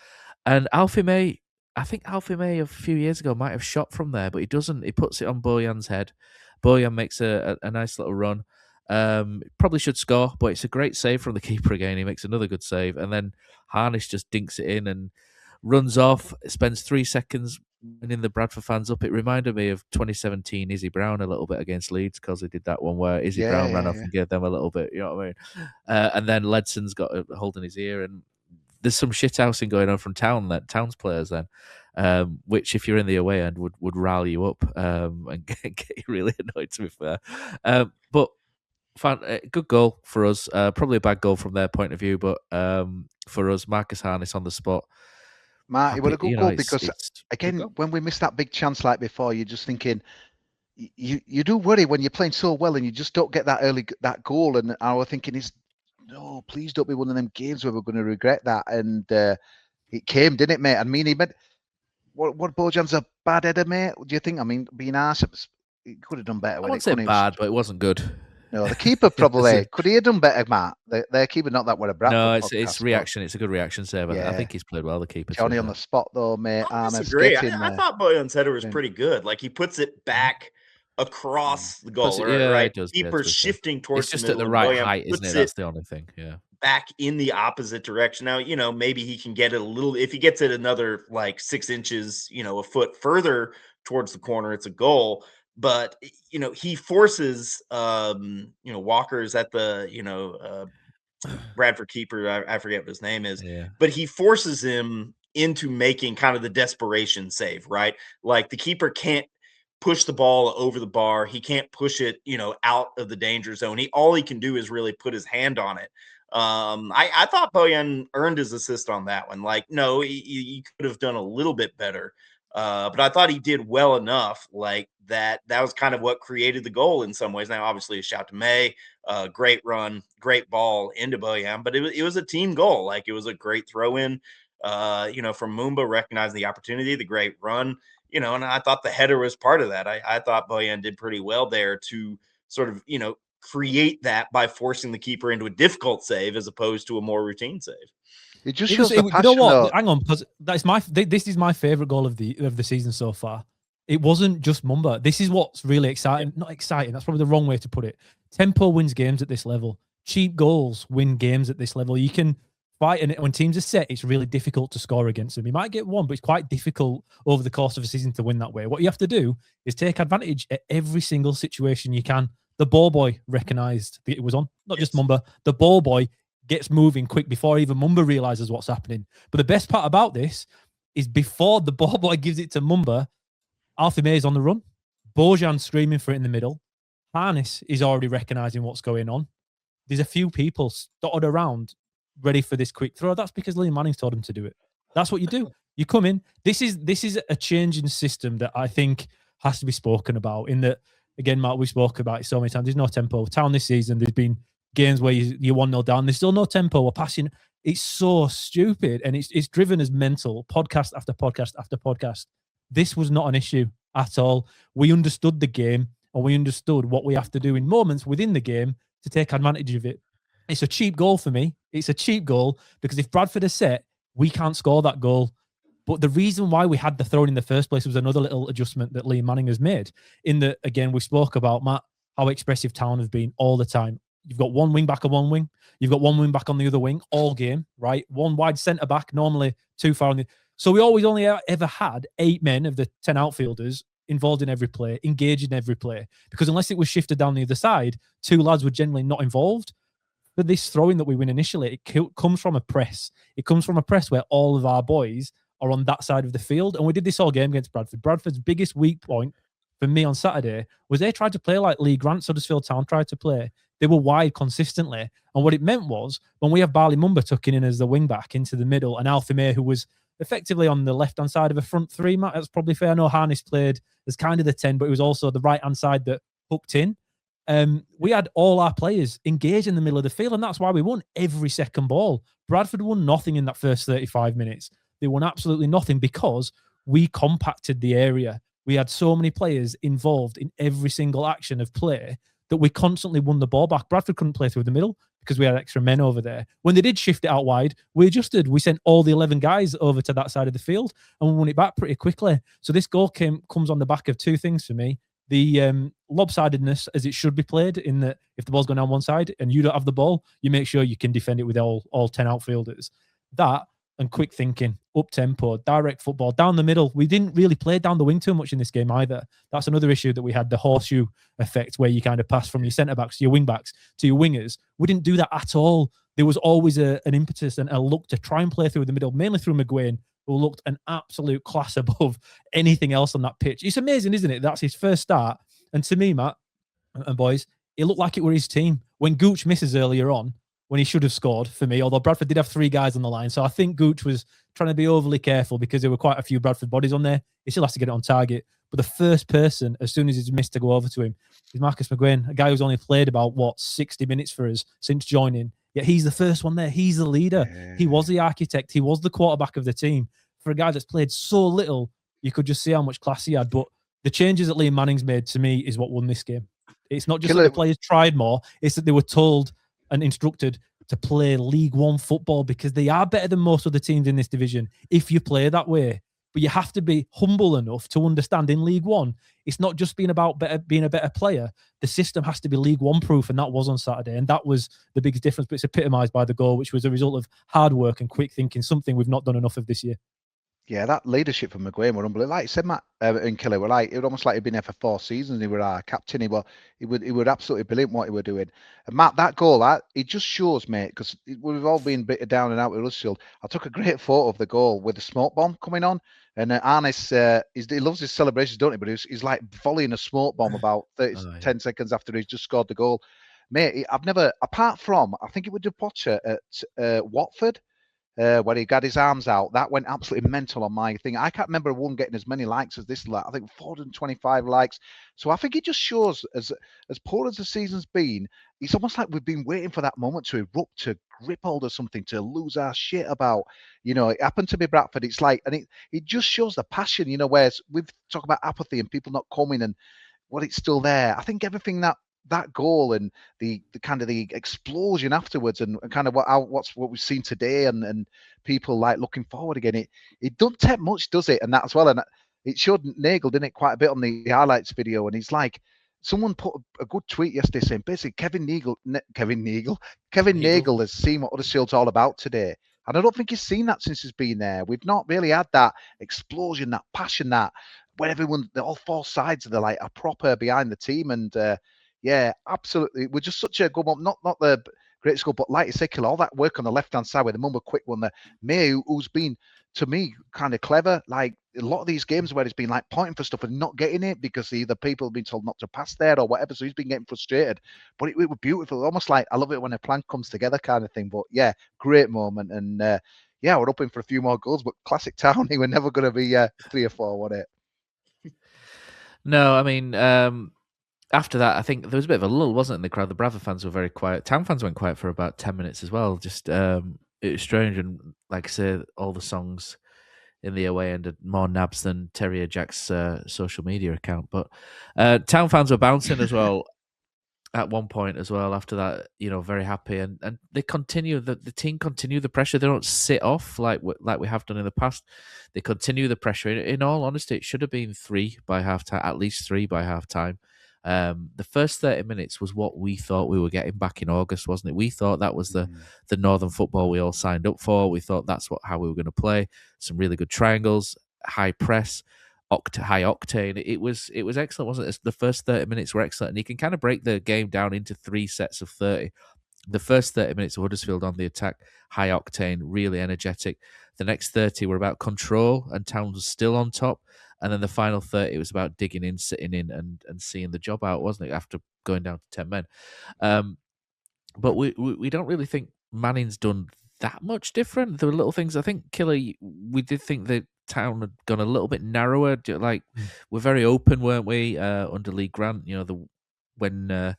and Alfie May. I think Alfie May a few years ago might have shot from there, but he doesn't. He puts it on Bojan's head. Bojan makes a nice little run. Probably should score, but it's a great save from the keeper again. He makes another good save, and then Harnish just dinks it in and runs off. Spends 3 seconds winning the Bradford fans up. It reminded me of 2017 Izzy Brown a little bit against Leeds, because he did that one where Izzy Brown ran off and gave them a little bit. You know what I mean? And then Ledson's got a hold in his ear, and there's some shithousing going on from Town's players then, which if you're in the away end would rally you up and get you really annoyed, to be fair. But good goal for us. Probably a bad goal from their point of view, but for us, Marcus Harness on the spot. Mark, it was a good goal because, again, when we missed that big chance like before, you're just thinking, you do worry when you're playing so well and you just don't get that goal. And I was thinking, no, please don't be one of them games where we're going to regret that. And it came, didn't it, mate? I mean, what Bojan's a bad header, mate? Do you think? I mean, being arsed, he could have done better. I wouldn't say bad, but it wasn't good. No, the keeper probably could he have done better, Matt? Their keeper, not that we're a Bradford. No, it's reaction. It's a good reaction save. I think he's played well, the keeper. Johnny on the spot though, mate. I disagree. I thought Bojan's header was pretty good. Like, he puts it back across the goal, right? Keeper's shifting towards it's just at the right height, isn't it? That's the only thing. Yeah. Back in the opposite direction. Now, maybe he can get it a little. If he gets it another like 6 inches, a foot further towards the corner, it's a goal. But he forces Walker's at the Bradford keeper. I forget what his name is, but he forces him into making kind of the desperation save, right? Like, the keeper can't push the ball over the bar. He can't push it, out of the danger zone. All he can do is really put his hand on it. I thought Bojan earned his assist on that one. Like, no, he could have done a little bit better. But I thought he did well enough, like that was kind of what created the goal in some ways. Now, obviously, a shout to May, great run, great ball into Bojan, but it was a team goal. Like, it was a great throw in, from Mumba, recognizing the opportunity, the great run, and I thought the header was part of that. I thought Bojan did pretty well there to sort of, create that by forcing the keeper into a difficult save as opposed to a more routine save. It just shows the passion. You know what? Hang on, because this is my favorite goal of the season so far. It wasn't just Mumba. This is what's really exciting. Not exciting. That's probably the wrong way to put it. Tempo wins games at this level. Cheap goals win games at this level. You can fight, and when teams are set, it's really difficult to score against them. You might get one, but it's quite difficult over the course of a season to win that way. What you have to do is take advantage at every single situation you can. The ball boy recognised that it was on, not just Mumba. The ball boy gets moving quick before even Mumba realises what's happening. But the best part about this is before the ball boy gives it to Mumba, Alfie May is on the run. Bojan's screaming for it in the middle. Harness is already recognising what's going on. There's a few people dotted around ready for this quick throw. That's because Liam Manning's told him to do it. That's what you do. You come in. This is a change in system that I think has to be spoken about. In that, again, Mark, we spoke about it so many times. There's no tempo. Town this season, there's been games where you're 1-0 down. There's still no tempo. We're passing. It's so stupid, and it's driven as mental. Podcast after podcast after podcast. This was not an issue at all. We understood the game, and we understood what we have to do in moments within the game to take advantage of it. It's a cheap goal for me. It's a cheap goal because if Bradford are set, we can't score that goal. But the reason why we had the throw in the first place was another little adjustment that Liam Manning has made. In that, again, we spoke about, Matt, how expressive Town have been all the time. you've got one wing back on one wing, you've got one wing back on the other wing all game, right? One wide centre back, normally too far on the. So we always only ever had 8 men of the 10 outfielders involved in every play, engaged in every play, because unless it was shifted down the other side, 2 lads were generally not involved. But this throwing that we win initially, it comes from a press. It comes from a press where all of our boys are on that side of the field. And we did this all game against Bradford. Bradford's biggest weak point for me on Saturday was they tried to play like Lee Grant, Huddersfield Town tried to play. They were wide consistently. And what it meant was when we have Barley Mumba tucking in as the wing back into the middle and Alfie May, who was effectively on the left-hand side of a front three, Matt, that's probably fair. I know Harness played as kind of the 10, but it was also the right-hand side that hooked in. We had all our players engaged in the middle of the field, and that's why we won every second ball. Bradford won nothing in that first 35 minutes. They won absolutely nothing because we compacted the area. We had so many players involved in every single action of play that we constantly won the ball back. Bradford couldn't play through the middle because we had extra men over there. When they did shift it out wide, we adjusted. We sent all the 11 guys over to that side of the field and we won it back pretty quickly. So this goal comes on the back of 2 things for me. The lopsidedness as it should be played, in that if the ball's going down one side and you don't have the ball, you make sure you can defend it with all 10 outfielders. That and quick thinking, up-tempo, direct football, down the middle. We didn't really play down the wing too much in this game either. That's another issue that we had, the horseshoe effect, where you kind of pass from your centre-backs to your wing-backs to your wingers. We didn't do that at all. There was always an impetus and a look to try and play through the middle, mainly through McGuane, who looked an absolute class above anything else on that pitch. It's amazing, isn't it? That's his first start. And to me, Matt and boys, it looked like it were his team. When Gooch misses earlier on, when he should have scored for me, although Bradford did have 3 guys on the line. So I think Gooch was trying to be overly careful because there were quite a few Bradford bodies on there. He still has to get it on target. But the first person, as soon as he's missed, to go over to him is Marcus McGuane, a guy who's only played about, 60 minutes for us since joining. Yet he's the first one there. He's the leader. Yeah. He was the architect. He was the quarterback of the team. For a guy that's played so little, you could just see how much class he had. But the changes that Liam Manning's made, to me, is what won this game. It's not just that the players tried more. It's that they were told and instructed to play League One football, because they are better than most of the teams in this division if you play that way. But you have to be humble enough to understand in League One, it's not just being about being a better player. The system has to be League One proof, and that was on Saturday. And that was the biggest difference. But it's epitomised by the goal, which was a result of hard work and quick thinking, something we've not done enough of this year. Yeah, that leadership from McGuane were unbelievable. Like you said, Matt and Kelly were like, it was almost like he'd been there for 4 seasons. He were our captain. He would absolutely brilliant what he were doing. And Matt, that goal, it just shows, mate, because we've all been a bit down and out with Huddersfield. I took a great photo of the goal with the smoke bomb coming on. And Arnis, he loves his celebrations, don't he? But he's like volleying a smoke bomb about 10 seconds after he's just scored the goal. Mate, I've never, apart from, I think it was Potter at Watford, where he got his arms out, that went absolutely mental on my thing. I can't remember one getting as many likes as this. I think 425 likes. So I think it just shows, as poor as the season's been, it's almost like we've been waiting for that moment to erupt, to grip hold of something, to lose our shit about. It happened to be Bradford. It's like, and it just shows the passion, whereas we've talked about apathy and people not coming, and what it's still there. I think everything that goal and the kind of the explosion afterwards, and kind of what we've seen today, and people like looking forward again, it don't take much, does it? And that as well. And it showed Nagel, didn't it, quite a bit on the highlights video. And he's like, someone put a good tweet yesterday saying basically Kevin Nagel has seen what Huddersfield's all about today. And I don't think he's seen that since he's been there. We've not really had that explosion, that passion, that where all 4 sides of are proper behind the team. And yeah, absolutely. We're just such a good moment. Not the great score, but like you say, all that work on the left-hand side with the Mumba quick one there. May, who's been, to me, kind of clever. Like a lot of these games where he's been like pointing for stuff and not getting it because either people have been told not to pass there or whatever. So he's been getting frustrated. But it was beautiful. Almost like, I love it when a plan comes together kind of thing. But yeah, great moment. And yeah, we're hoping for a few more goals. But classic Town, we're never going to be 3 or 4, was it? No, I mean... after that, I think there was a bit of a lull, wasn't it, in the crowd? The Bradford fans were very quiet. Town fans went quiet for about 10 minutes as well. Just it was strange. And like I say, all the songs in the away end had more nabs than Terrier Jack's social media account. But Town fans were bouncing as well at one point as well. After that, very happy. And they continue, the team continue the pressure. They don't sit off like we have done in the past. They continue the pressure. In all honesty, it should have been 3 by half time, at least 3 by half time. The first 30 minutes was what we thought we were getting back in August, wasn't it? We thought that was the Northern football we all signed up for. We thought that's how we were going to play. Some really good triangles, high press, high octane. It was excellent, wasn't it? The first 30 minutes were excellent, and you can kind of break the game down into 3 sets of 30. The first 30 minutes of Huddersfield on the attack, high octane, really energetic. The next 30 were about control, and Town was still on top. And then the final 30, it was about digging in, sitting in, and seeing the job out, wasn't it? After going down to 10 men. But we don't really think Manning's done that much different. There were little things. I think, Killer, we did think that Town had gone a little bit narrower. Like, we're very open, weren't we, under Lee Grant? When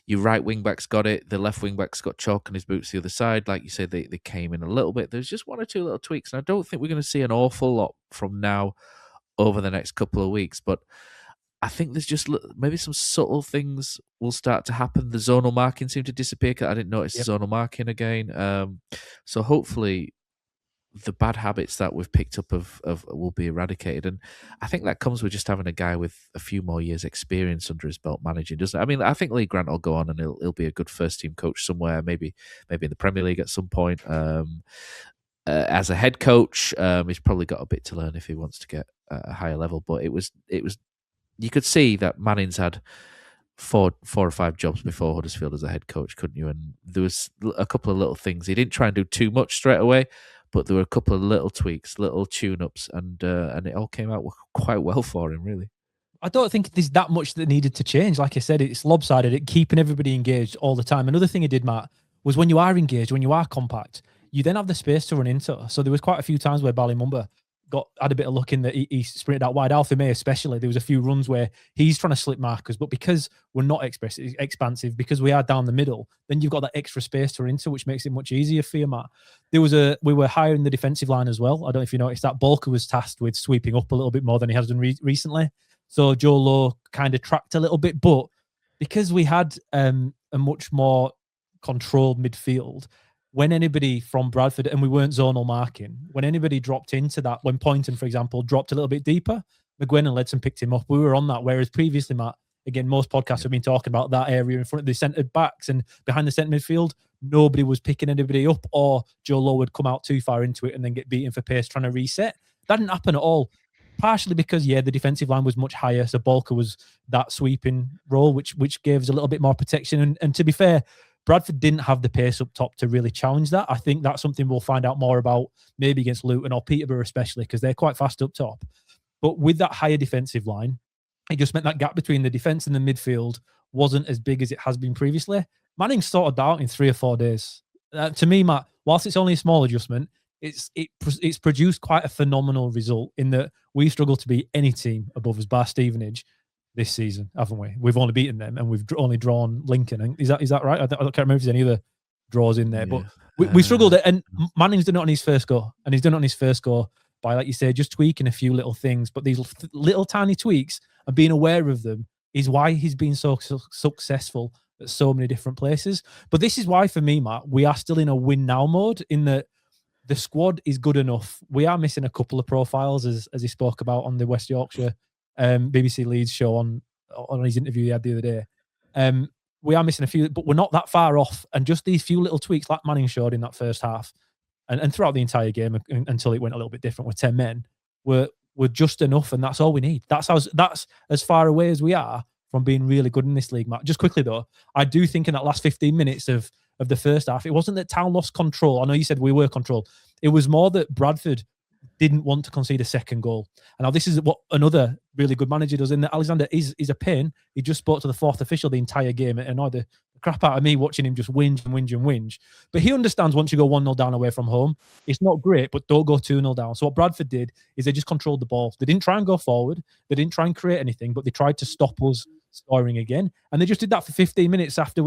your right wing backs got it, the left wing backs got chalk on his boots the other side. Like you said, they came in a little bit. There's just 1 or 2 little tweaks, and I don't think we're going to see an awful lot from now over the next couple of weeks. But I think there's just maybe some subtle things will start to happen. The zonal marking seemed to disappear. I didn't notice the zonal marking again. So hopefully the bad habits that we've picked up of will be eradicated, and I think that comes with just having a guy with a few more years' experience under his belt managing, doesn't it? I mean, I think Lee Grant will go on and he'll be a good first team coach somewhere, maybe in the Premier League at some point. As a head coach, he's probably got a bit to learn if he wants to get a higher level. But it was you could see that Manning's had four or 5 jobs before Huddersfield as a head coach, couldn't you? And there was a couple of little things. He didn't try and do too much straight away, but there were a couple of little tweaks, little tune-ups, and it all came out quite well for him, really. I don't think there's that much that needed to change. Like I said, it's lopsided, it keeping everybody engaged all the time. Another thing he did, Matt, was when you are engaged, when you are compact, you then have the space to run into. So there was quite a few times where Ballymumba had a bit of luck in that he sprinted out wide. Alfie May especially, there was a few runs where he's trying to slip markers, but because we're not expansive, because we are down the middle, then you've got that extra space to run into, which makes it much easier for you, Matt. We were higher in the defensive line as well. I don't know if you noticed that Balker was tasked with sweeping up a little bit more than he has done recently. So Joe Lowe kind of tracked a little bit, but because we had a much more controlled midfield, when anybody from Bradford, and we weren't zonal marking, when anybody dropped into that, when Poynton, for example, dropped a little bit deeper, McGuinn and Ledson picked him up. We were on that, whereas previously, Matt, again, most podcasts have been talking about that area in front of the centre backs and behind the centre midfield. Nobody was picking anybody up, or Joe Lowe would come out too far into it and then get beaten for pace trying to reset. That didn't happen at all. Partially because, the defensive line was much higher, so Balker was that sweeping role, which gave us a little bit more protection. And to be fair, Bradford didn't have the pace up top to really challenge that. I think that's something we'll find out more about maybe against Luton or Peterborough especially, because they're quite fast up top. But with that higher defensive line, it just meant that gap between the defence and the midfield wasn't as big as it has been previously. Manning sorted out in 3 or 4 days. To me, Matt, whilst it's only a small adjustment, it's produced quite a phenomenal result in that we struggle to beat any team above us, bar Stevenage, this season, haven't we? We've only beaten them, and we've only drawn Lincoln. And is that right? I can't remember if there's any other draws in there, but we struggled. And Manning's done it on his first go, and he's done it on his first go by, like you say, just tweaking a few little things. But these little tiny tweaks and being aware of them is why he's been so successful at so many different places. But this is why, for me, Matt, we are still in a win now mode, in that the squad is good enough. We are missing a couple of profiles, as he spoke about on the West Yorkshire BBC Leeds show on his interview he had the other day. We are missing a few, but we're not that far off. And just these few little tweaks, like Manning showed in that first half, and throughout the entire game until it went a little bit different with 10 men, were just enough, and that's all we need. That's as far away as we are from being really good in this league, Matt. Just quickly though, I do think in that last 15 minutes of the first half, it wasn't that Town lost control. I know you said we were controlled. It was more that Bradford didn't want to concede a second goal. And now this is what another really good manager does, in that Alexander is a pain. He just spoke to the 4th official the entire game. It annoyed the crap out of me watching him just whinge. But he understands once you go 1-0 down away from home, it's not great, but don't go 2-0 down. So what Bradford did is they just controlled the ball. They didn't try and go forward. They didn't try and create anything, but they tried to stop us scoring again. And they just did that for 15 minutes after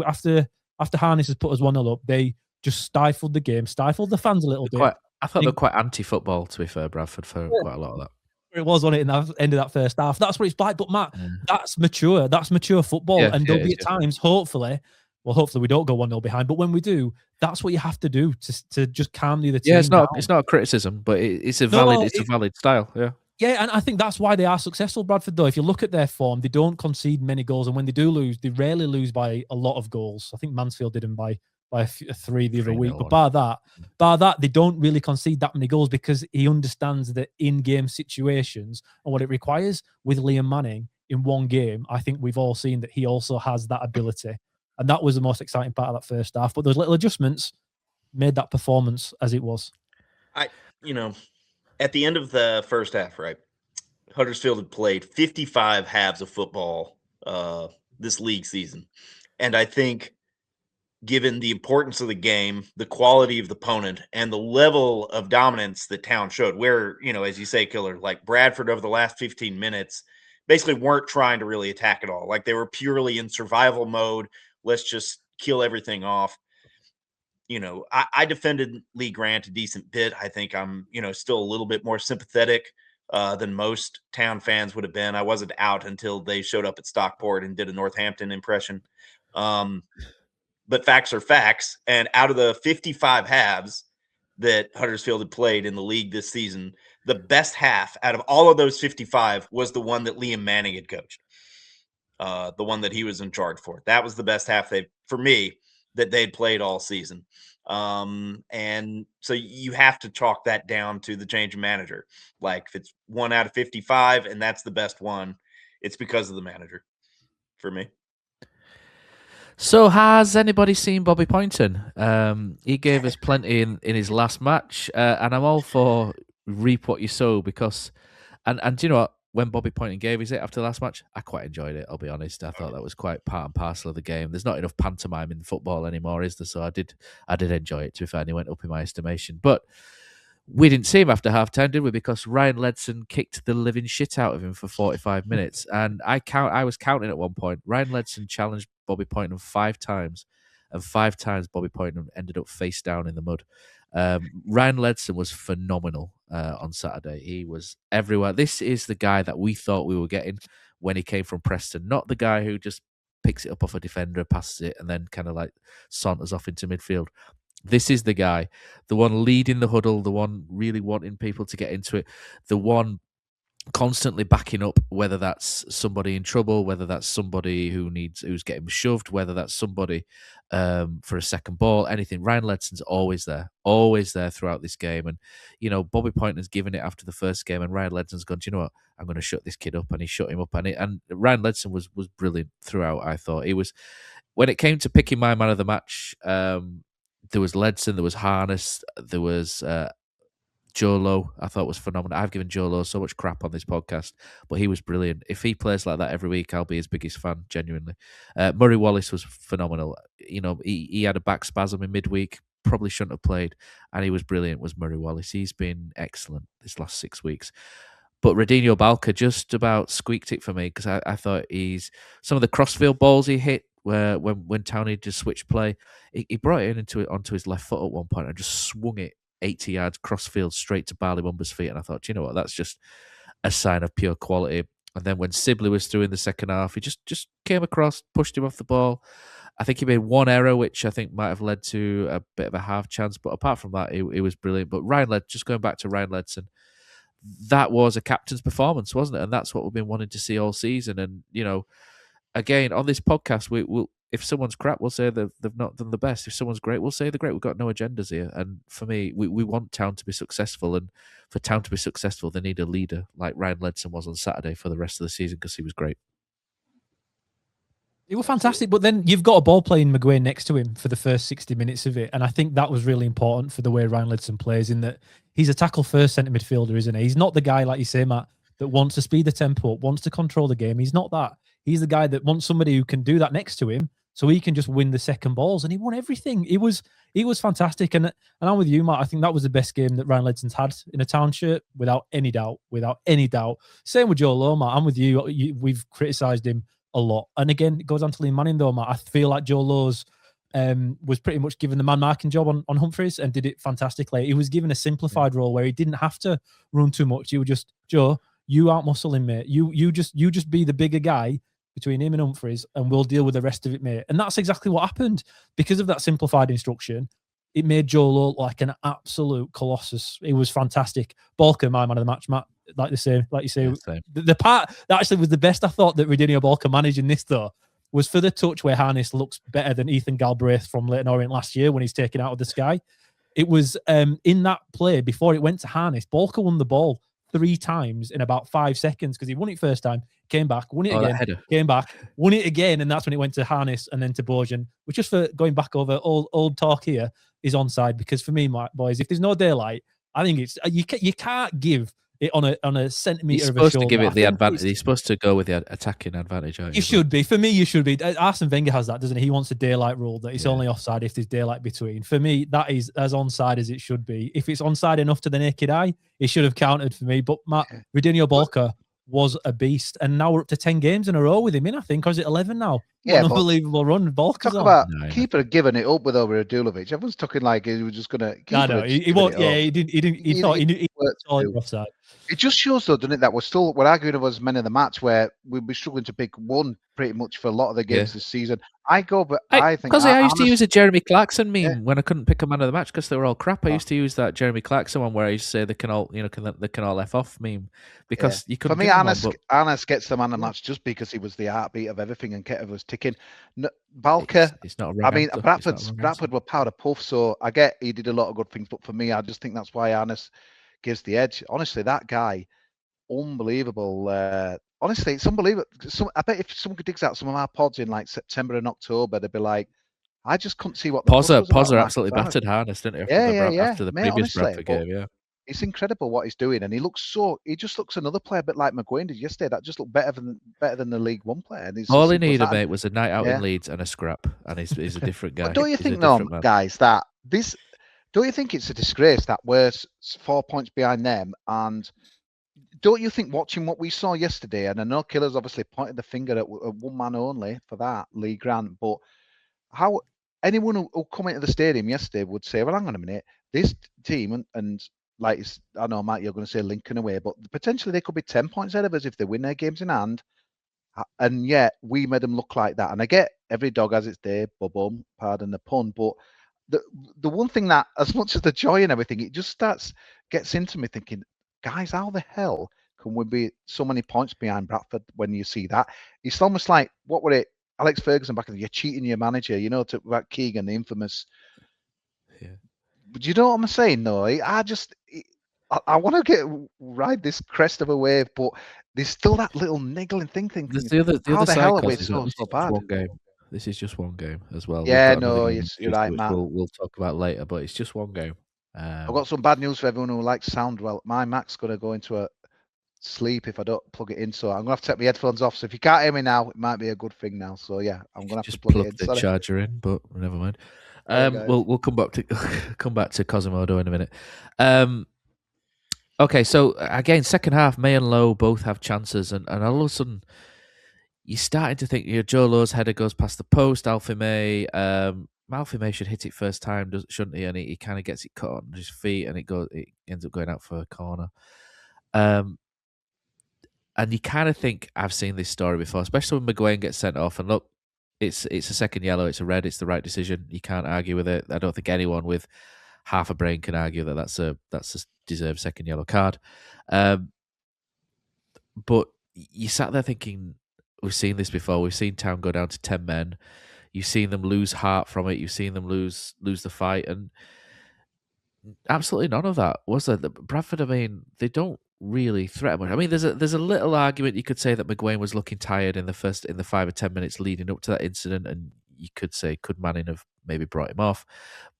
Harness has put us 1-0 up. They just stifled the game, stifled the fans a little bit. I thought they were quite anti-football, to be fair, Bradford, for quite a lot of that. It was on it in the end of that first half. That's what it's like. But Matt, that's mature. That's mature football. Yeah, and there'll be at times, hopefully we don't go 1-0 behind. But when we do, that's what you have to do to just calm the other team. Yeah, it's not a criticism, but it's a valid style. Yeah. Yeah, and I think that's why they are successful, Bradford, though. If you look at their form, they don't concede many goals. And when they do lose, they rarely lose by a lot of goals. I think Mansfield did them by a 3 the other week. But bar that, they don't really concede that many goals because he understands the in-game situations and what it requires. With Liam Manning in one game, I think we've all seen that he also has that ability. And that was the most exciting part of that first half. But those little adjustments made that performance as it was. At the end of the first half, right, Huddersfield had played 55 halves of football this league season. And I think given the importance of the game, the quality of the opponent, and the level of dominance that Town showed, where, as you say, Killer, like Bradford over the last 15 minutes basically weren't trying to really attack at all. Like they were purely in survival mode. Let's just kill everything off. I defended Lee Grant a decent bit. I think I'm, still a little bit more sympathetic than most Town fans would have been. I wasn't out until they showed up at Stockport and did a Northampton impression. But facts are facts. And out of the 55 halves that Huddersfield had played in the league this season, the best half out of all of those 55 was the one that Liam Manning had coached, the one that he was in charge for. That was the best half for me, that they'd played all season. And so you have to chalk that down to the change of manager. Like if it's 1 out of 55 and that's the best one, it's because of the manager for me. So has anybody seen Bobby Poynton? He gave us plenty in his last match, and I'm all for reap what you sow because, and do you know what? When Bobby Poynton gave his it after the last match, I quite enjoyed it, I'll be honest. I thought that was quite part and parcel of the game. There's not enough pantomime in football anymore, is there? So I did enjoy it, to be fair, and he went up in my estimation. But we didn't see him after half-time, did we? Because Ryan Ledson kicked the living shit out of him for 45 minutes. And I was counting at one point. Ryan Ledson challenged Bobby Poynton 5 times, and 5 times Bobby Poynton ended up face down in the mud. Ryan Ledson was phenomenal on Saturday. He was everywhere. This is the guy that we thought we were getting when he came from Preston, not the guy who just picks it up off a defender, passes it, and then kind of like saunters off into midfield. This is the guy, the one leading the huddle, the one really wanting people to get into it, the one constantly backing up, whether that's somebody in trouble, whether that's somebody who's getting shoved, whether that's somebody for a second ball, anything. Ryan Ledson's always there throughout this game. And, Bobby Poynton's given it after the first game, and Ryan Ledson's gone, do you know what? I'm going to shut this kid up. And he shut him up. And Ryan Ledson was brilliant throughout, I thought. He was, when it came to picking my man of the match, there was Ledson, there was Harness, there was Joe Lowe, I thought was phenomenal. I've given Joe Lowe so much crap on this podcast, but he was brilliant. If he plays like that every week, I'll be his biggest fan, genuinely. Murray Wallace was phenomenal. He had a back spasm in midweek, probably shouldn't have played, and he was brilliant, was Murray Wallace. He's been excellent this last 6 weeks. But Radinho Balca just about squeaked it for me because I thought some of the crossfield balls he hit, where when Towney just switched play, he brought it onto his left foot at one point and just swung it 80 yards crossfield straight to Barley Mumba's feet. And I thought, you know what, that's just a sign of pure quality. And then when Sibley was through in the second half, he just came across, pushed him off the ball. I think he made one error, which I think might have led to a bit of a half chance. But apart from that, it was brilliant. But just going back to Ryan Ledson, that was a captain's performance, wasn't it? And that's what we've been wanting to see all season. And, again, on this podcast, we'll if someone's crap, we'll say they've not done the best. If someone's great, we'll say they're great. We've got no agendas here. And for me, we want Town to be successful. And for Town to be successful, they need a leader like Ryan Ledson was on Saturday for the rest of the season because he was great. It was fantastic, but then you've got a ball playing McGuane next to him for the first 60 minutes of it. And I think that was really important for the way Ryan Ledson plays, in that he's a tackle-first centre midfielder, isn't he? He's not the guy, like you say, Matt, that wants to speed the tempo up, wants to control the game. He's not that. He's the guy that wants somebody who can do that next to him so he can just win the second balls. And he won everything. It was fantastic. And I'm with you, Matt. I think that was the best game that Ryan Ledson's had in a Town shirt, without any doubt. Same with Joe Lowe, Matt. I'm with you. We've criticised him a lot. And again, it goes on to Liam Manning, though, Matt. I feel like Joe Lowe's was pretty much given the man-marking job on Humphreys and did it fantastically. He was given a simplified role where he didn't have to run too much. He would just, Joe, you aren't muscling, mate. You just be the bigger guy between him and Humphreys, and we'll deal with the rest of it, mate. And that's exactly what happened. Because of that simplified instruction, it made Joe Lowe like an absolute colossus. It was fantastic. Balca, my man of the match, Matt. like the same, like you say. Yeah, same. The part that actually was the best I thought that Redenio Balker managing this though was for the touch where Harness looks better than Ethan Galbraith from Leighton Orient last year when he's taken out of the sky. It was in that play before it went to Harness. Balker won the ball 3 times in about 5 seconds because he won it first time, came back, won it again, came back, won it again, and that's when it went to Harness and then to Bojan. Which, just for going back over old talk here, is onside because for me, my boys, if there's no daylight, I think it's you can't give it on a centimetre of a shoulder. He's supposed to give it the advantage. He's supposed to go with the attacking advantage, aren't you? You should be. For me, you should be. Arsene Wenger has that, doesn't he? He wants a daylight rule that it's only offside if there's daylight between. For me, that is as onside as it should be. If it's onside enough to the naked eye, it should have counted for me. But Matt, Redenio Balker was a beast. And now we're up to 10 games in a row with him in, I think. Or is it 11 now? Yeah, an unbelievable run. Balker's talk about keeper giving it up with over Radulovic. Everyone's talking like he was just going to. I know. He won't. Yeah, he didn't. He thought he was offside. It just shows, though, doesn't it, that we're arguing over as men of the match where we'll be struggling to pick one pretty much for a lot of the games this season. I think because I used to use a Jeremy Clarkson meme when I couldn't pick a man of the match because they were all crap. I used to use that Jeremy Clarkson one where I used to say they can all F off meme because you couldn't. For me, Arnes gets the man of the match just because he was the heartbeat of everything and kept us ticking. Balker, it's not. Bradford were powder puff, so I get he did a lot of good things, but for me, I just think that's why Arnes gives the edge. Honestly, that guy, unbelievable. Honestly, it's unbelievable. I bet if someone digs out some of our pods in like September and October, they'd be like, I just couldn't see what the Pozza absolutely battered Harness, didn't he? After the previous Bradford game, yeah. It's incredible what he's doing, and he just looks another player a bit like McGuane did yesterday. That just looked better than the League One player. And all he needed, mate, was a night out in Leeds and a scrap, and he's a different guy. But don't you think, guys, that this? Don't you think it's a disgrace that we're 4 points behind them? And don't you think watching what we saw yesterday, and I know Killer's obviously pointed the finger at one man only for that, Lee Grant, but how anyone who come into the stadium yesterday would say, well, hang on a minute, this team, and like, I know, Matt, you're going to say Lincoln away, but potentially they could be 10 points ahead of us if they win their games in hand. And yet we made them look like that. And I get every dog has its day, bum, pardon the pun, but the one thing that, as much as the joy and everything, it just gets into me thinking, guys, how the hell can we be so many points behind Bradford when you see that? It's almost like, what were it, Alex Ferguson back in the you're cheating your manager, about Keegan, the infamous. Yeah. But you know what I'm saying, though? I want to ride this crest of a wave, but there's still that little niggling thing. The other side is so bad. One game. This is just one game as well. Yeah, no, you're right, Matt. We'll talk about later, but it's just one game. I've got some bad news for everyone who likes sound. Well, my Mac's going to go into a sleep if I don't plug it in, so I'm going to have to take my headphones off. So if you can't hear me now, it might be a good thing now. So yeah, I'm going to have to plug it in. The charger in, but never mind. We'll come back to Cosimodo in a minute. Okay, so again, second half, May and Lowe both have chances, and all of a sudden, you're starting to think Joe Lowe's header goes past the post. Alfie May should hit it first time, shouldn't he? And he kind of gets it caught on his feet, and it ends up going out for a corner. And you kind of think, I've seen this story before, especially when McGuane gets sent off. And look, it's a second yellow, it's a red, it's the right decision. You can't argue with it. I don't think anyone with half a brain can argue that that's a deserved second yellow card. But you sat there thinking, we've seen this before. We've seen Town go down to 10 men. You've seen them lose heart from it. You've seen them lose the fight, and absolutely none of that was there. Bradford, I mean, they don't really threaten much. I mean, there's a little argument you could say that McGuane was looking tired in the 5 or 10 minutes leading up to that incident, and you could say, could Manning have maybe brought him off?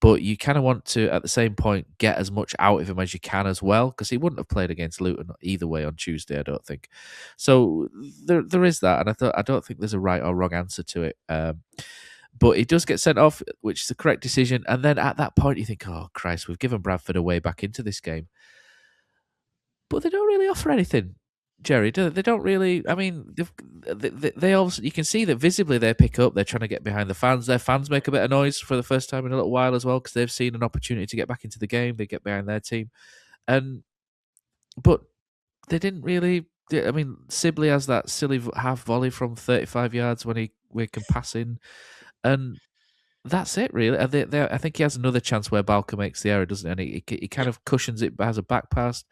But you kind of want to, at the same point, get as much out of him as you can as well, because he wouldn't have played against Luton either way on Tuesday, I don't think. So there is that, and I don't think there's a right or wrong answer to it. But he does get sent off, which is the correct decision. And then at that point, you think, oh, Christ, we've given Bradford a way back into this game. But they don't really offer anything, Jerry. They don't really. I mean, they also, you can see that visibly they pick up. They're trying to get behind the fans. Their fans make a bit of noise for the first time in a little while as well, because they've seen an opportunity to get back into the game. They get behind their team, but they didn't really. I mean, Sibley has that silly half volley from 35 yards when we can pass in, and that's it really. I think he has another chance where Balker makes the error, doesn't he? And he kind of cushions it, has a back pass.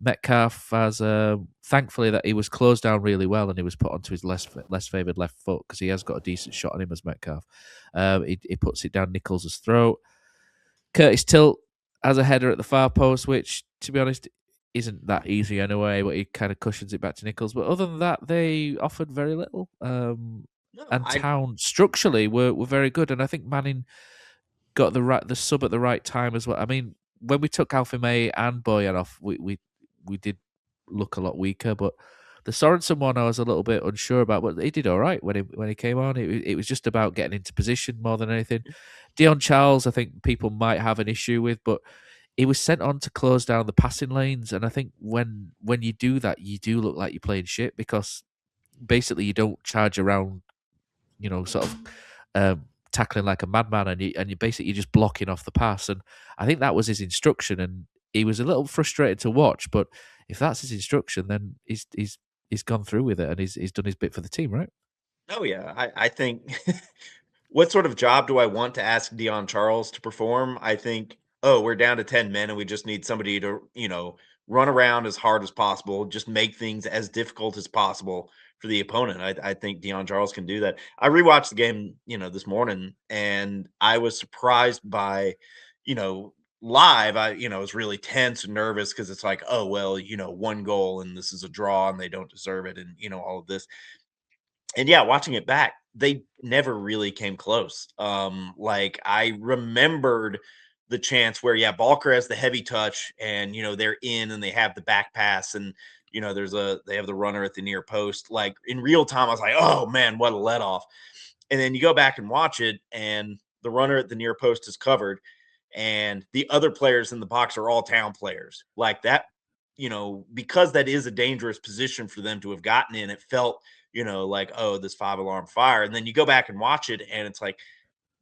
Metcalf has thankfully that he was closed down really well and he was put onto his less favoured left foot because he has got a decent shot on him as Metcalf. He puts it down Nichols' throat. Curtis Tilt has a header at the far post, which, to be honest, isn't that easy anyway, but he kind of cushions it back to Nichols. But other than that, they offered very little. Town structurally were very good, and I think Manning got the sub at the right time as well. I mean, when we took Alfie May and Boyan off, we did look a lot weaker, but the Sorensen one I was a little bit unsure about, but he did all right when he came on. It was just about getting into position more than anything. Dion Charles, I think people might have an issue with, but he was sent on to close down the passing lanes, and I think when you do that, you do look like you're playing shit because basically you don't charge around, sort of tackling like a madman, and you basically you're just blocking off the pass. And I think that was his instruction, and he was a little frustrated to watch. But if that's his instruction, then he's gone through with it and he's done his bit for the team, right? Oh yeah, I think. What sort of job do I want to ask Dion Charles to perform? I think, we're down to 10 men and we just need somebody to, run around as hard as possible, just make things as difficult as possible for the opponent. I think Dion Charles can do that. I rewatched the game, this morning, and I was surprised by, live. I was really tense and nervous because it's like, oh, well, one goal and this is a draw and they don't deserve it. And, all of this. And yeah, watching it back, they never really came close. Like I remembered the chance where, yeah, Balker has the heavy touch and, they're in and they have the back pass and, they have the runner at the near post. Like in real time, I was like, oh man, what a let off. And then you go back and watch it and the runner at the near post is covered and the other players in the box are all Town players like that, because that is a dangerous position for them to have gotten in. It felt, like, oh, this 5-alarm fire. And then you go back and watch it and it's like,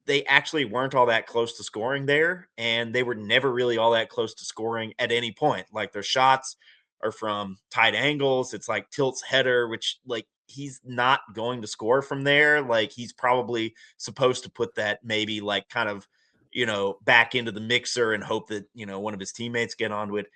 they actually weren't all that close to scoring there. And they were never really all that close to scoring at any point. Like their shots are from tight angles. It's like Tilt's header, which like he's not going to score from there. Like he's probably supposed to put that maybe like kind of, back into the mixer and hope that, one of his teammates get onto it.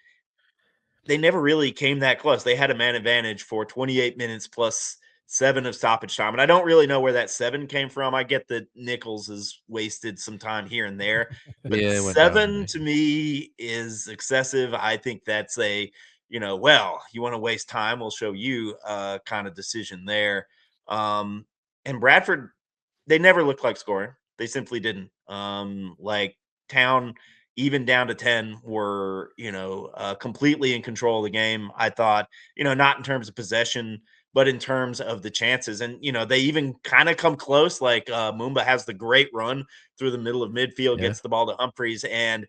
They never really came that close. They had a man advantage for 28 minutes plus 7 of stoppage time. And I don't really know where that 7 came from. I get that Nichols has wasted some time here and there, but Yeah, 7 to me is excessive. I think that's a, well, you want to waste time, we'll show you kind of decision there. And Bradford, they never looked like scoring. They simply didn't. Like Town, even down to 10 were, completely in control of the game. I thought, not in terms of possession, but in terms of the chances. And, they even kind of come close. Like Mumba has the great run through the middle of midfield, gets the ball to Humphreys, and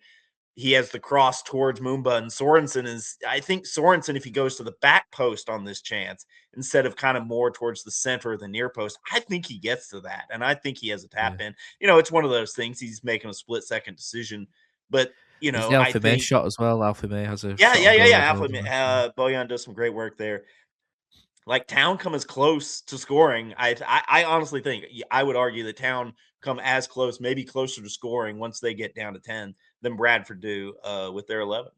he has the cross towards Mumba. And I think Sorensen, if he goes to the back post on this chance, instead of kind of more towards the center of the near post, I think he gets to that. And I think he has a tap in. It's one of those things. He's making a split-second decision. But, the Alfie May shot as well. Alfie May has a Alfie May. Boyan does some great work there. Like Town come as close to scoring. I honestly think I would argue that Town come as close, maybe closer to scoring once they get down to 10 than Bradford do with their 11.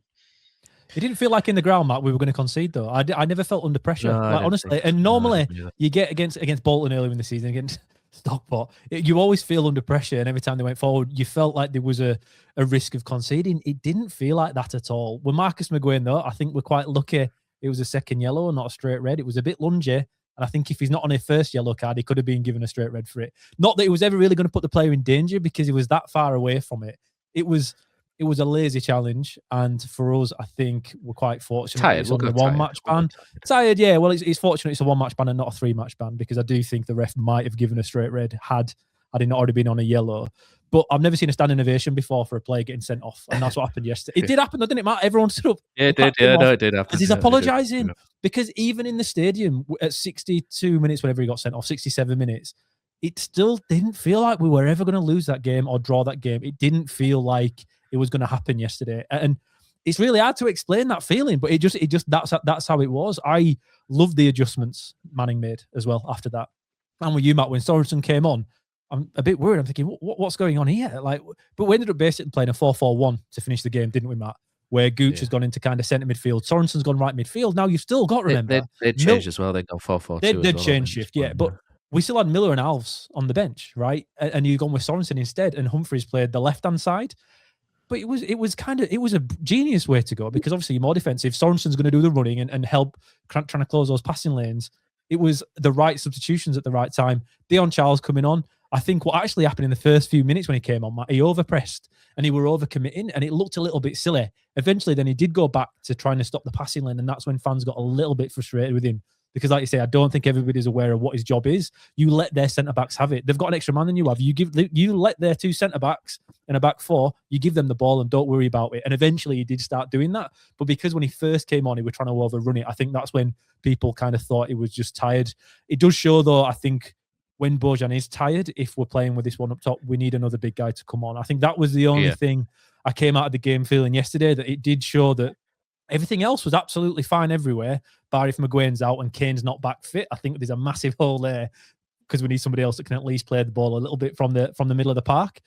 It didn't feel like in the ground, Matt, we were going to concede though. I never felt under pressure, honestly. And normally you get against Bolton earlier in the season, against Stockport, you always feel under pressure, and every time they went forward, you felt like there was a risk of conceding. It didn't feel like that at all. With Marcus McGuinn, though, I think we're quite lucky it was a second yellow and not a straight red. It was a bit lungy, and I think if he's not on a first yellow card, he could have been given a straight red for it. Not that it was ever really going to put the player in danger because he was that far away from it. It was a lazy challenge, and for us, I think we're quite fortunate. It's on a one-match ban. Tired, yeah. Well, it's fortunate it's a one-match ban and not a 3-match ban, because I do think the ref might have given a straight red had he not already been on a yellow. But I've never seen a standing ovation before for a player getting sent off, and that's what happened yesterday. It did happen, didn't it, Matt? Everyone stood up. Yeah, it did. Yeah, no, it did happen. Because he's apologising. Because even in the stadium at 62 minutes, whenever he got sent off, 67 minutes, it still didn't feel like we were ever going to lose that game or draw that game. It didn't feel like it was going to happen yesterday, and it's really hard to explain that feeling. But it just that's how it was. I loved the adjustments Manning made as well after that. And with you, Matt, when Sorensen came on, I'm a bit worried. I'm thinking, what's going on here? Like, but we ended up basically playing a 4-4-1 to finish the game, didn't we, Matt? where Gooch has gone into kind of centre midfield. Sorensen's gone right midfield. Now you've still got to remember they changed as well. They go 4-4-2. They'd change shift, yeah. But we still had Miller and Alves on the bench, right? And you've gone with Sorensen instead, and Humphreys played the left-hand side. But it was a genius way to go, because obviously you're more defensive. Sorensen's going to do the running and help trying to close those passing lanes. It was the right substitutions at the right time. Dion Charles coming on. I think what actually happened in the first few minutes when he came on, Matt, he overpressed and he were overcommitting, and it looked a little bit silly. Eventually, then he did go back to trying to stop the passing lane, and that's when fans got a little bit frustrated with him. Because, like you say, I don't think everybody's aware of what his job is. You let their centre-backs have it. They've got an extra man than you have. You let their two centre-backs in a back four, you give them the ball and don't worry about it. And eventually he did start doing that. But because when he first came on, he was trying to overrun it, I think that's when people kind of thought he was just tired. It does show, though, I think, when Bojan is tired, if we're playing with this one up top, we need another big guy to come on. I think that was the only thing I came out of the game feeling yesterday, that it did show that everything else was absolutely fine everywhere, bar if McGuane's out and Kane's not back fit. I think there's a massive hole there, because we need somebody else that can at least play the ball a little bit from the middle of the park.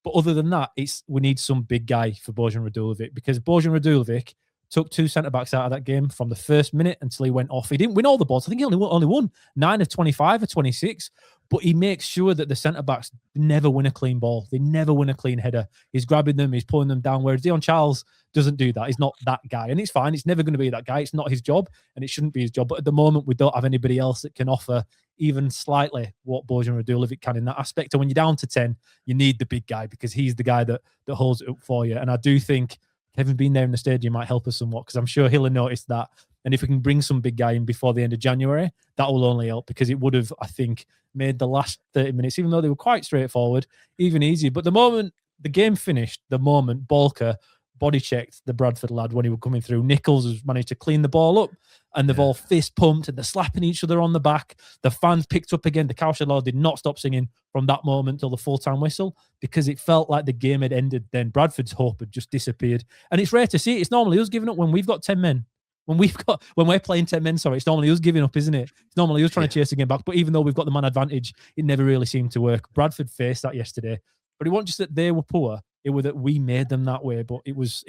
But other than that, we need some big guy for Bojan Radulovic, because Bojan Radulovic took two centre-backs out of that game from the first minute until he went off. He didn't win all the balls. I think he only won 9 of 25 or 26, but he makes sure that the centre-backs never win a clean ball. They never win a clean header. He's grabbing them, he's pulling them down, whereas Dion Charles doesn't do that. He's not that guy, and it's fine. It's never going to be that guy. It's not his job, and it shouldn't be his job. But at the moment, we don't have anybody else that can offer even slightly what Bojan Radulovic can in that aspect. And when you're down to 10, you need the big guy, because he's the guy that holds it up for you. And I do think Kevin being there in the stadium might help us somewhat, because I'm sure he'll have noticed that. And if we can bring some big guy in before the end of January, that will only help, because it would have, I think, made the last 30 minutes, even though they were quite straightforward, even easier. But the moment the game finished, the moment Balker body checked the Bradford lad when he was coming through, Nichols has managed to clean the ball up, and they've all fist pumped and they're slapping each other on the back. The fans picked up again. The Cowshed Law did not stop singing from that moment till the full-time whistle, because it felt like the game had ended then. Bradford's hope had just disappeared. And it's rare to see it. It's normally us giving up when we've got 10 men. When we're playing 10 men, it's normally us giving up, isn't it? It's normally us trying to chase the game back. But even though we've got the man advantage, it never really seemed to work. Bradford faced that yesterday. But it wasn't just that they were poor, it was that we made them that way. But it was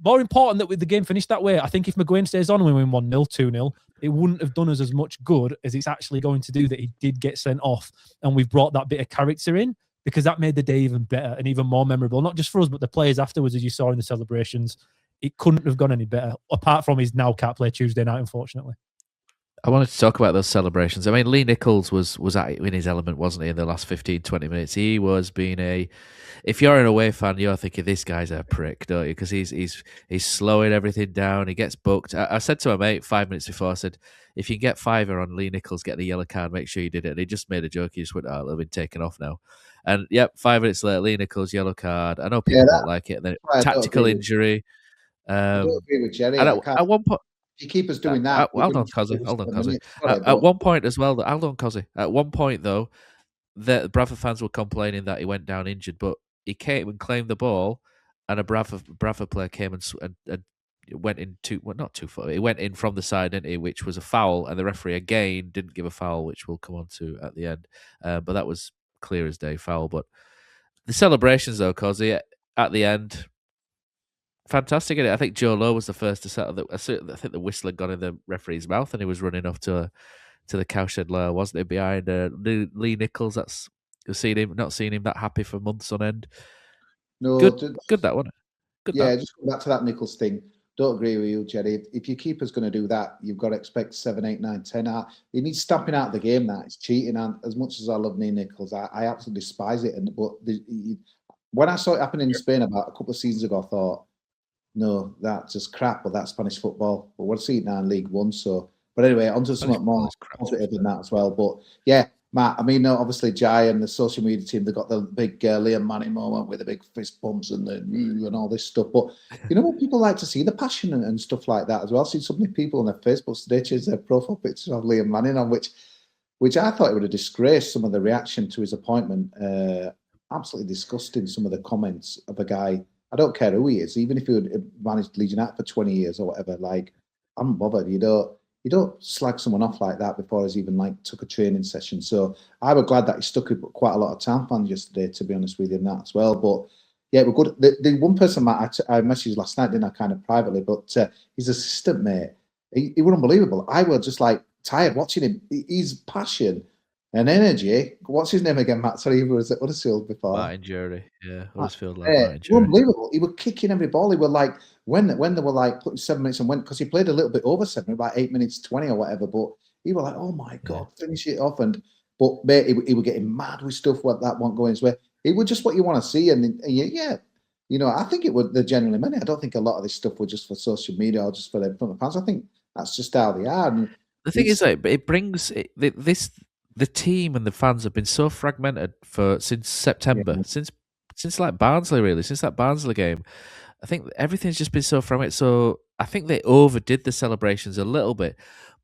more important that the game finished that way. I think if McGuane stays on and we win 1-0, 2-0, it wouldn't have done us as much good as it's actually going to do that he did get sent off. And we've brought that bit of character in, because that made the day even better and even more memorable, not just for us, but the players afterwards, as you saw in the celebrations. It couldn't have gone any better, apart from his now can't play Tuesday night, unfortunately. I wanted to talk about those celebrations. I mean, Lee Nichols was in his element, wasn't he, in the last 15, 20 minutes? He was being if you're an away fan, you're thinking, this guy's a prick, don't you? Because he's slowing everything down. He gets booked. I said to my mate 5 minutes before, I said, if you can get $5 on Lee Nichols getting a yellow card, make sure you did it. And he just made a joke. He just went, oh, it'll have been taken off now. And, 5 minutes later, Lee Nichols, yellow card. I know people don't like it. And then tactical injury. I don't agree with Jerry. At one point, if you keep us doing that, hold on, Kosi. At one point as well, hold on, Kosi. At one point though, the Bradford fans were complaining that he went down injured, but he came and claimed the ball, and a Bradford player came and went in not too far. He went in from the side, didn't he? Which was a foul, and the referee again didn't give a foul, which we'll come on to at the end. But that was clear as day foul. But the celebrations though, Kosi, at the end. Fantastic. I think Joe Lowe was the first to settle. I think the whistle had gone in the referee's mouth, and he was running off to the Cowshed Law, wasn't he? Behind Lee Nichols. That's not seen him that happy for months on end. No, good that one. Just go back to that Nichols thing. Don't agree with you, Jerry. If your keeper's going to do that, you've got to expect 7, 8, 9, 10 out. He needs stamping out the game. That it's cheating. And as much as I love Lee Nichols, I absolutely despise it. When I saw it happen in Spain about a couple of seasons ago, I thought, no, that's just crap, but that's Spanish football. But we'll see it now in League One. So, but anyway, onto something more positive than that as well. But yeah, Matt, I mean, obviously Jai and the social media team, they got the big Liam Manning moment with the big fist bumps and all this stuff. But you know what, people like to see the passion and stuff like that as well. I've seen so many people on their Facebook today change their profile pictures of Liam Manning, on which I thought it would have disgraced some of the reaction to his appointment. Absolutely disgusting, some of the comments of a guy. I don't care who he is, even if he would managed Leeds United for 20 years or whatever. Like, I'm bothered. You don't slag someone off like that before he's even took a training session. So I was glad that he stuck with quite a lot of town fans yesterday, to be honest with you, in that as well. But Yeah, we're good. The one person, Matt, I messaged last night, didn't I, kind of privately, but his assistant, mate, he was unbelievable. I was just like tired watching him. His passion and energy. What's his name again, Matt? Sorry, he was at Huddersfield before. Martin Jury. Yeah, Huddersfield lad, Yeah, Martin Jury. unbelievable. He was kicking every ball. He was like, when they were like putting 7 minutes and went, because he played a little bit over 7, about 8 minutes 20 or whatever, but he was like, oh my God, finish it off. But mate, he was getting mad with stuff what that won't go his way. It was just what you want to see. And yeah, you know, I think it would, the genuinely many. I don't think a lot of this stuff was just for social media or just for the front of fans. I think that's just how they are. And the thing is, like, it brings the team and the fans have been so fragmented since September, since like Barnsley, really, since that Barnsley game. I think everything's just been so fragmented. So I think they overdid the celebrations a little bit,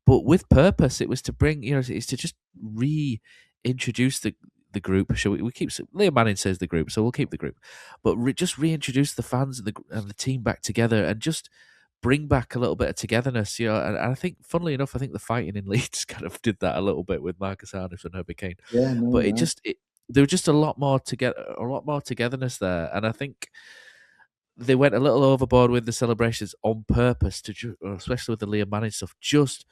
but with purpose. It was to bring, it's to just reintroduce the group. We keep Liam Manning says the group, so we'll keep the group, but just reintroduce the fans and the team back together and just bring back a little bit of togetherness, and I think, funnily enough, I think the fighting in Leeds kind of did that a little bit with Marcus Harness and Herbie Kane. Yeah, no, but there was just a lot more togetherness there, and I think they went a little overboard with the celebrations on purpose, especially with the Liam Manning stuff, just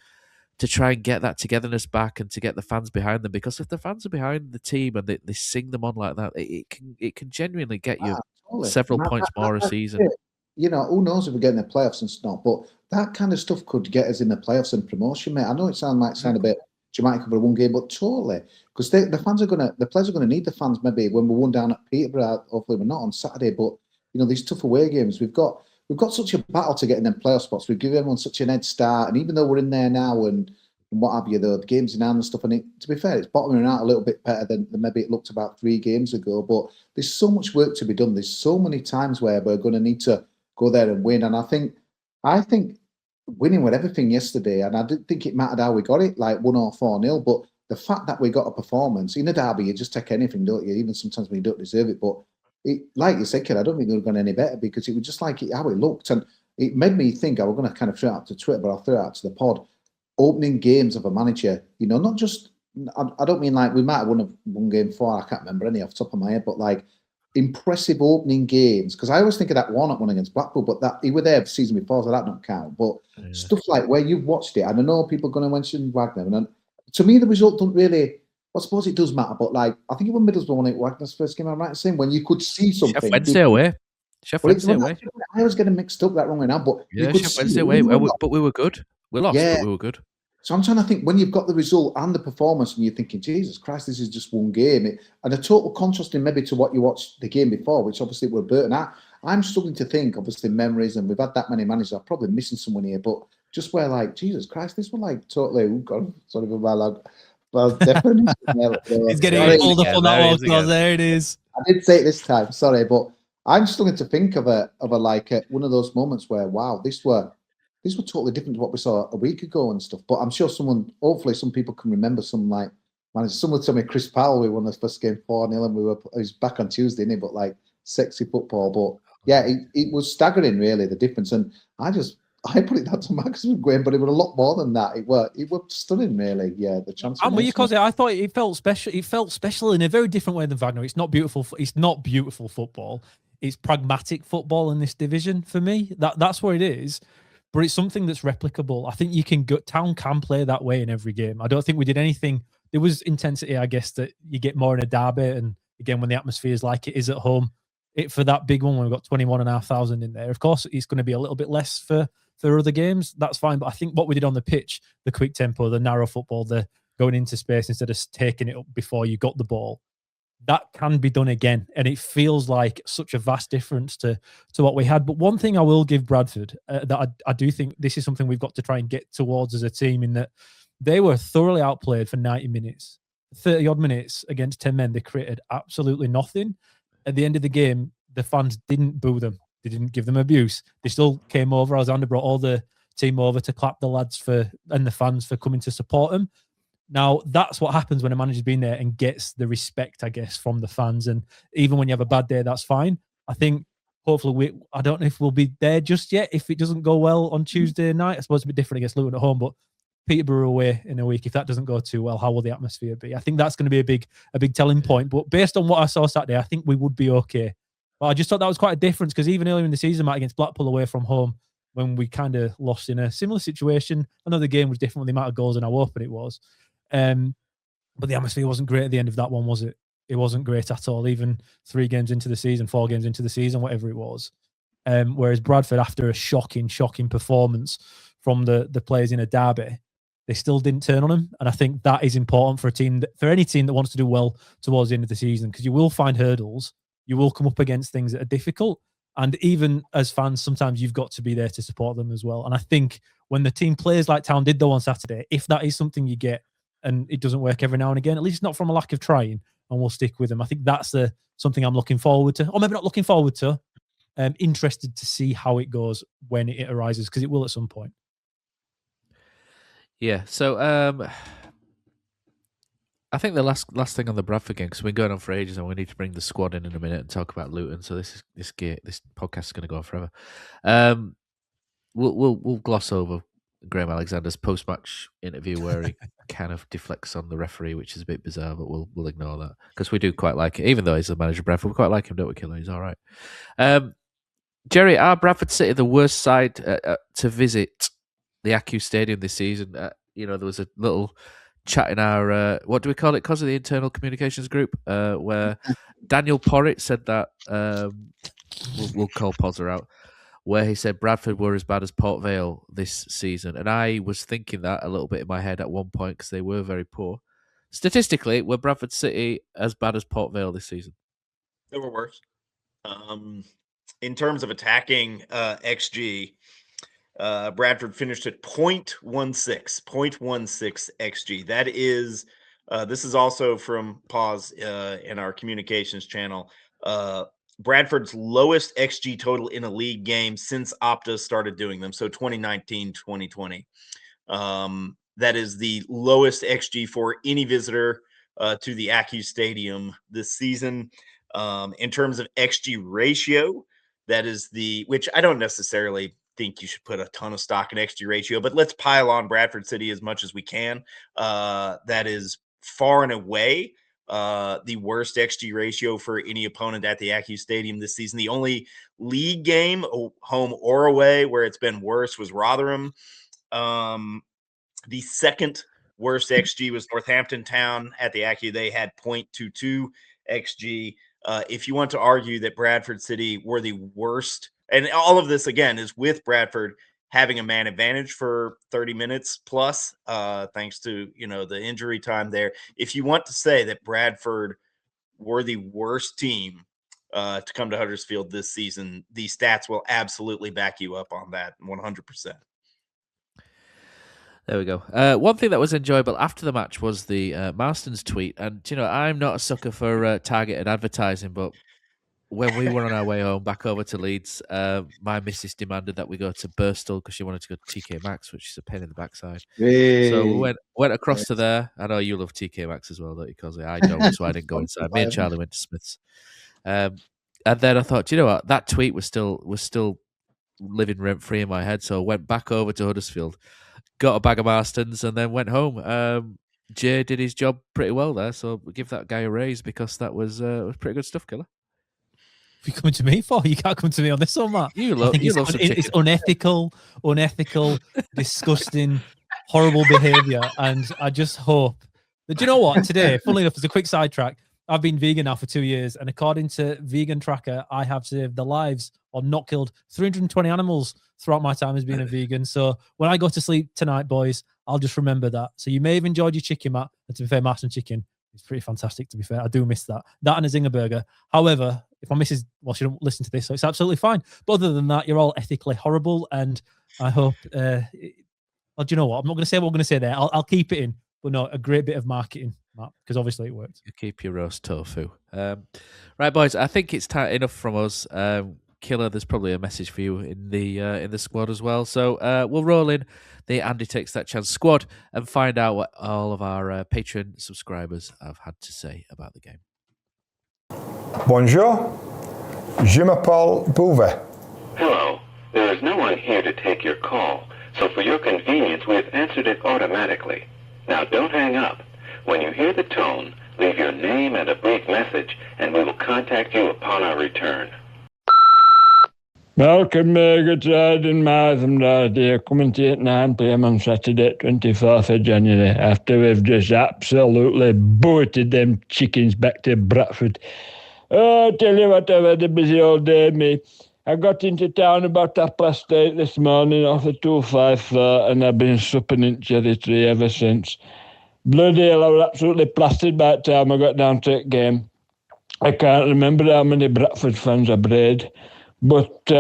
to try and get that togetherness back and to get the fans behind them. Because if the fans are behind the team and they sing them on like that, it can genuinely get you several points more a season. You know, who knows if we're getting the playoffs and stuff, but that kind of stuff could get us in the playoffs and promotion, mate. I know it might sound a bit dramatic for one game, but totally. Because the players are gonna need the fans maybe when we're 1 down at Peterborough. Hopefully we're not on Saturday, but you know, these tough away games, we've got such a battle to get in them playoff spots. We've given everyone such an head start, and even though we're in there now and what have you, the games in hand and stuff, and to be fair, it's bottoming out a little bit better than maybe it looked about 3 games ago. But there's so much work to be done. There's so many times where we're going to need to go there and win. And I think winning with everything yesterday, and I didn't think it mattered how we got it, like 1 or 4-0, but the fact that we got a performance in a derby, you just take anything, don't you? Even sometimes when you don't deserve it. But like you said, kid, I don't think it would have gone any better because it was just like how it looked. And it made me think, I was going to kind of throw it out to Twitter, but I'll throw it out to the pod. Opening games of a manager, you know, not just, I don't mean like we might have won game 4, I can't remember any off the top of my head, but like impressive opening games. Because I always think of that Warnock one against Blackpool, but that he were there the season before, so that don't count. But stuff like where you've watched it, and I know people are going to mention Wagner, and to me the result don't really, I suppose it does matter, but like I think it was Middlesbrough won it Wagner's first game, I'm right in saying, when you could see something. Sheffield Wednesday away. I was getting mixed up that wrong way now, but you could Sheffield Wednesday away, but we were good. We lost, but we were good. So I'm trying to think, when you've got the result and the performance and you're thinking, Jesus Christ, this is just one game. And a total contrast in maybe to what you watched the game before, which obviously were Burton. I'm struggling to think, obviously, memories, and we've had that many managers. I'm probably missing someone here, but just where like, Jesus Christ, this one like totally, oh God, sorry for my log. Well, definitely. He's getting pulled up on that one. There it is. I did say it this time, sorry, but I'm struggling to think of a one of those moments where, wow, these were totally different to what we saw a week ago and stuff. But I'm sure hopefully some people can remember some like managers. Someone told me Chris Powell, we won the first game 4-0 and he was back on Tuesday, didn't he? But like sexy football. But yeah, it was staggering really, the difference. And I put it down to Max Graham, but it was a lot more than that. It was stunning, really. Yeah, the chance. And because I thought it felt special. It felt special in a very different way than Wagner. It's not beautiful. It's not beautiful football. It's pragmatic football in this division for me. That's what it is. But it's something that's replicable. I think Town can play that way in every game. I don't think we did anything. There was intensity, I guess, that you get more in a derby. And again, when the atmosphere is like it is at home, for that big one, when we've got 21,500 in there, of course, it's going to be a little bit less for other games. That's fine. But I think what we did on the pitch, the quick tempo, the narrow football, the going into space instead of taking it up before you got the ball, that can be done again. And it feels like such a vast difference to what we had. But one thing I will give Bradford, that I do think this is something we've got to try and get towards as a team, in that they were thoroughly outplayed for 90 minutes. 30-odd minutes against 10 men, they created absolutely nothing. At the end of the game, the fans didn't boo them. They didn't give them abuse. They still came over. Alexander brought all the team over to clap the lads and the fans for coming to support them. Now, that's what happens when a manager's been there and gets the respect, I guess, from the fans. And even when you have a bad day, that's fine. I think hopefully I don't know if we'll be there just yet. If it doesn't go well on Tuesday night, I suppose it'll be different against Luton at home, but Peterborough away in a week, if that doesn't go too well, how will the atmosphere be? I think that's going to be a big telling point. But based on what I saw Saturday, I think we would be okay. But I just thought that was quite a difference because even earlier in the season, Matt, against Blackpool away from home, when we kind of lost in a similar situation, I know the game was different with the amount of goals and how open it was. But the atmosphere wasn't great at the end of that one, was it? It wasn't great at all, even 3 games into the season, 4 games into the season, whatever it was. Whereas Bradford, after a shocking performance from the players in a derby, they still didn't turn on him. And I think that is important for any team that wants to do well towards the end of the season, because you will find hurdles. You will come up against things that are difficult. And even as fans, sometimes you've got to be there to support them as well. And I think when the team plays like Town did, though, on Saturday, if that is something you get and it doesn't work every now and again, at least not from a lack of trying, and we'll stick with them. I think that's something I'm looking forward to, or maybe not looking forward to. Interested to see how it goes when it arises, because it will at some point. Yeah, so I think the last thing on the Bradford game, because we've been going on for ages and we need to bring the squad in a minute and talk about Luton. So this podcast is going to go on forever. We'll gloss over Graham Alexander's post-match interview where he kind of deflects on the referee, which is a bit bizarre, but we'll ignore that because we do quite like it. Even though he's the manager of Bradford, we quite like him, don't we, Killer? He's all right. Jerry, are Bradford City the worst side to visit the ACU Stadium this season? There was a little chat in our, what do we call it, because of the internal communications group, where Daniel Porritt said that, we'll call Pozzer out, where he said Bradford were as bad as Port Vale this season. And I was thinking that a little bit in my head at one point because they were very poor. Statistically, were Bradford City as bad as Port Vale this season? They were worse. In terms of attacking XG, Bradford finished at 0.16 XG. That is, this is also from Pause in our communications channel. Bradford's lowest XG total in a league game since Opta started doing them. So 2019-2020. That is the lowest XG for any visitor to the ACU Stadium this season. In terms of XG ratio, that is which I don't necessarily think you should put a ton of stock in XG ratio, but let's pile on Bradford City as much as we can. That is far and away the worst XG ratio for any opponent at the ACU Stadium this season. The only league game, home or away, where it's been worse was Rotherham. The second worst XG was Northampton Town at the ACU. They had 0.22 XG. If you want to argue that Bradford City were the worst, and all of this, again, is with Bradford having a man advantage for 30 minutes plus, thanks to, the injury time there. If you want to say that Bradford were the worst team to come to Huddersfield this season, the stats will absolutely back you up on that 100%. There we go. One thing that was enjoyable after the match was the Marston's tweet. And, I'm not a sucker for targeted advertising, but when we were on our way home back over to Leeds, my missus demanded that we go to Birstall because she wanted to go to TK Maxx, which is a pain in the backside. Hey. So we went across to there. I know you love TK Maxx as well, don't you, Kosi? I don't, so I didn't go inside. Me and Charlie went to Smith's. And then I thought, you know what? That tweet was still living rent-free in my head, so I went back over to Huddersfield, got a bag of Marstons, and then went home. Jay did his job pretty well there, so we'll give that guy a raise because that was pretty good stuff, Killer. What are you coming to me for? You can't come to me on this one, Matt. It's unethical, disgusting, horrible behaviour, and I just hope that, you know what, today, funnily enough, as a quick sidetrack, I've been vegan now for 2 years, and according to Vegan Tracker, I have saved the lives or not killed 320 animals throughout my time as being a vegan. So when I go to sleep tonight, boys, I'll just remember that. So you may have enjoyed your chicken, Matt, and to be fair, Marston chicken is pretty fantastic, to be fair. I do miss that. That and a Zinger burger. However, if my missus, well, she don't listen to this, so it's absolutely fine. But other than that, you're all ethically horrible, and I hope, do you know what? I'm not going to say what I'm going to say there. I'll keep it in. But no, a great bit of marketing, Matt, because obviously it worked. You keep your roast tofu. Right, boys, I think it's enough from us. Killer, there's probably a message for you in the squad as well. So we'll roll in the Andy Takes That Chance squad and find out what all of our Patreon subscribers have had to say about the game. Bonjour, je m'appelle Bouvet. Hello, there is no one here to take your call, so for your convenience, we have answered it automatically. Now don't hang up. When you hear the tone, leave your name and a brief message, and we will contact you upon our return. Welcome, good riding, Martham here, coming to you at 9 p.m. on Saturday, 24th of January, after we've just absolutely booted them chickens back to Bradford. Oh, I tell you what, I've had a busy old day, me. I got into town about 8:30 this morning off the 254, and I've been supping in Cherry Tree ever since. Bloody hell, I was absolutely plastered by the time I got down to the game. I can't remember how many Bradford fans I bred, but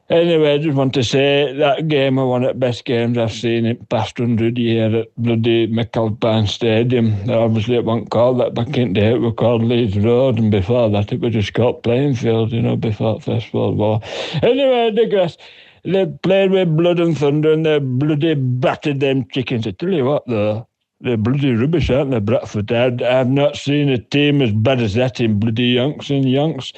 anyway, I just want to say that game was one of the best games I've seen in the past 100 years at bloody McAlpine Stadium. Obviously, it wasn't called that back in the day. It was called Leeds Road, and before that, it was just called Plainfield, before the First World War. Anyway, I digress. They played with blood and thunder, and they bloody battered them chickens. I tell you what, though, they're bloody rubbish, aren't they, Bradford? I've not seen a team as bad as that in bloody yonks and yonks.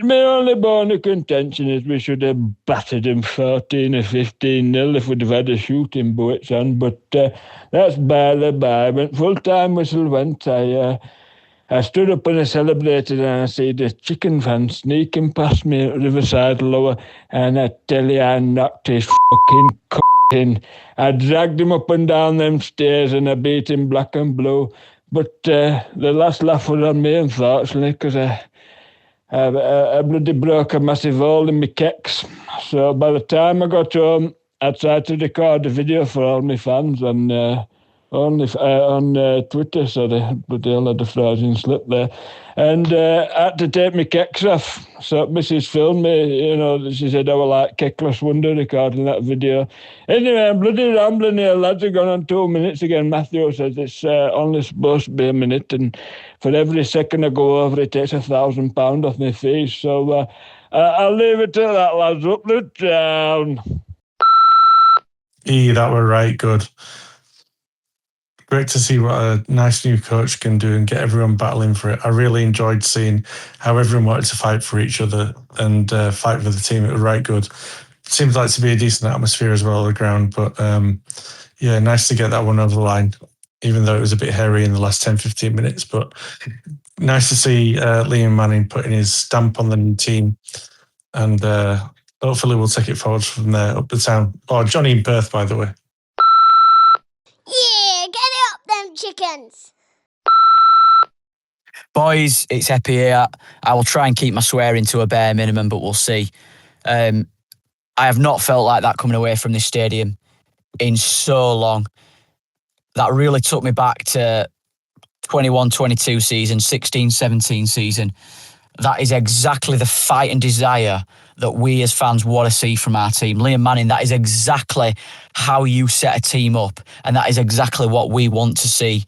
My only bone of contention is we should have battered them 14 or 15-0 if we'd have had a shooting bullets on, but that's by the by. When full-time whistle went, I stood up and I celebrated, and I see the chicken fan sneaking past me at Riverside Lower, and I tell you, I knocked his fucking in. I dragged him up and down them stairs, and I beat him black and blue. But the last laugh was on me, unfortunately, because I bloody broke a massive hole in my kecks. So by the time I got home, I tried to record a video for all my fans on Twitter. Sorry, bloody hell, I had a frozen slip there. And I had to take my kecks off. So Mrs. filmed me, she said I was like Keckless Wonder recording that video. Anyway, I'm bloody rambling here, lads. Have gone on 2 minutes again. Matthew says it's only supposed to be a minute, and for every second I go over, it takes £1,000 off my fees. So I'll leave it at that, lads. Up the town. That were right good. Great to see what a nice new coach can do and get everyone battling for it. I really enjoyed seeing how everyone wanted to fight for each other and fight for the team. It was right good. Seems like to be a decent atmosphere as well on the ground, but yeah, nice to get that one over the line, even though it was a bit hairy in the last 10-15 minutes. But nice to see Liam Manning putting his stamp on the new team, and hopefully we'll take it forward from there up the town. Oh, Johnny in Perth, by the way. Yeah, get it up, them chickens. Boys, it's Epi here. I will try and keep my swearing to a bare minimum, but we'll see. I have not felt like that coming away from this stadium in so long. That really took me back to 21-22 season, 16-17 season. That is exactly the fight and desire that we as fans want to see from our team. Liam Manning, that is exactly how you set a team up, and that is exactly what we want to see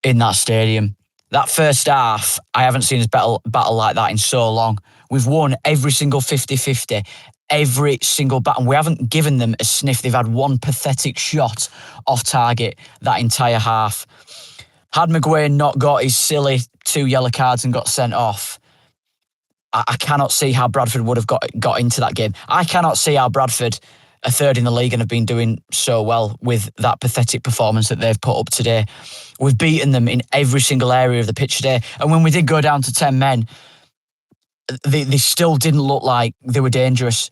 in that stadium. That first half, I haven't seen us battle like that in so long. We've won every single 50-50, every single battle. We haven't given them a sniff. They've had one pathetic shot off target that entire half. Had McGuane not got his silly 2 yellow cards and got sent off, I cannot see how Bradford would have got into that game. I cannot see how Bradford are third in the league and have been doing so well with that pathetic performance that they've put up today. We've beaten them in every single area of the pitch today. And when we did go down to 10 men, they still didn't look like they were dangerous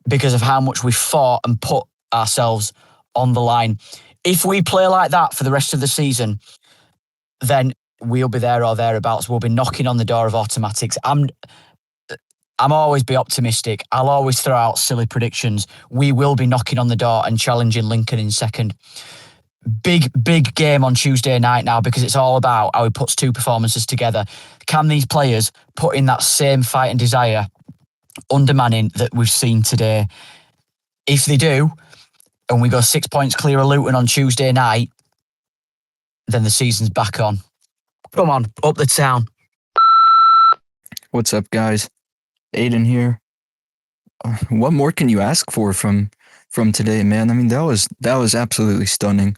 because of how much we fought and put ourselves on the line. If we play like that for the rest of the season, then we'll be there or thereabouts. We'll be knocking on the door of automatics. I'm always be optimistic. I'll always throw out silly predictions. We will be knocking on the door and challenging Lincoln in second. Big game on Tuesday night now, because it's all about how he puts 2 performances together. Can these players put in that same fight and desire under Manning that we've seen today? If they do, and we go 6 points clear of Luton on Tuesday night, then the season's back on. Come on, up the town. What's up, guys? Aiden here. What more can you ask for from today, man? I mean, that was absolutely stunning.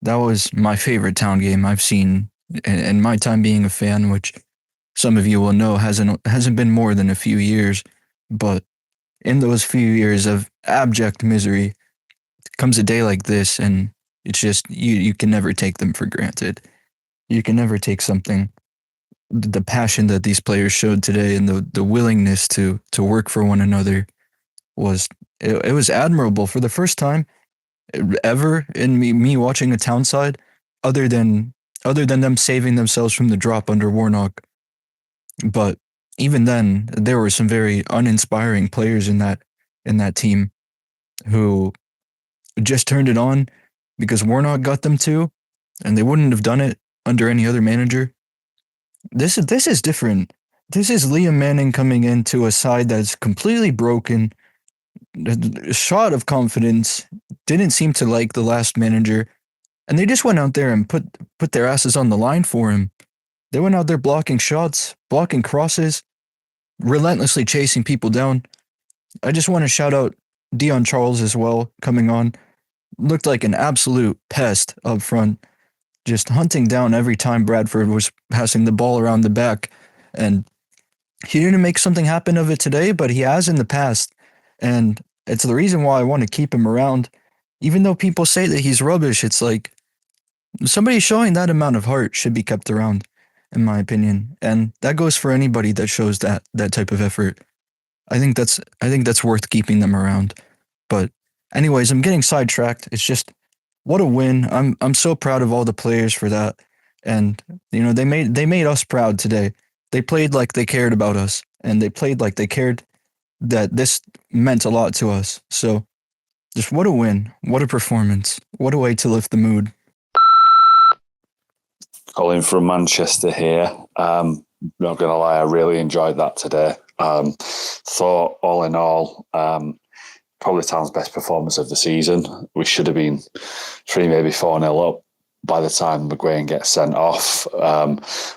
That was my favorite town game I've seen in my time being a fan, which some of you will know hasn't been more than a few years. But in those few years of abject misery comes a day like this, and it's just you can never take them for granted. You can never take something the passion that these players showed today and the willingness to work for one another was it was admirable for the first time ever in me watching a town side, other than them saving themselves from the drop under Warnock. But even then, there were some very uninspiring players in that team who just turned it on because Warnock got them to, and they wouldn't have done it under any other manager. This is different. This is Liam Manning coming into a side that's completely broken, shot of confidence, didn't seem to like the last manager, and they just went out there and put their asses on the line for him. They went out there blocking shots, blocking crosses, relentlessly chasing people down. I just want to shout out Dion Charles as well, coming on. Looked like an absolute pest up front, just hunting down every time Bradford was passing the ball around the back. And he didn't make something happen of it today, but he has in the past. And it's the reason why I want to keep him around. Even though people say that he's rubbish, it's like somebody showing that amount of heart should be kept around, in my opinion. And that goes for anybody that shows that type of effort. I think that's worth keeping them around. But anyways, I'm getting sidetracked. It's just what a win. I'm so proud of all the players for that. And they made us proud today. They played like they cared about us, and they played like they cared that this meant a lot to us. So just what a win. What a performance. What a way to lift the mood. Colin from Manchester here. Not going to lie, I really enjoyed that today. Thought all in all, probably Town's best performance of the season. We should have been 3, maybe 4-0 up by the time McGuane gets sent off.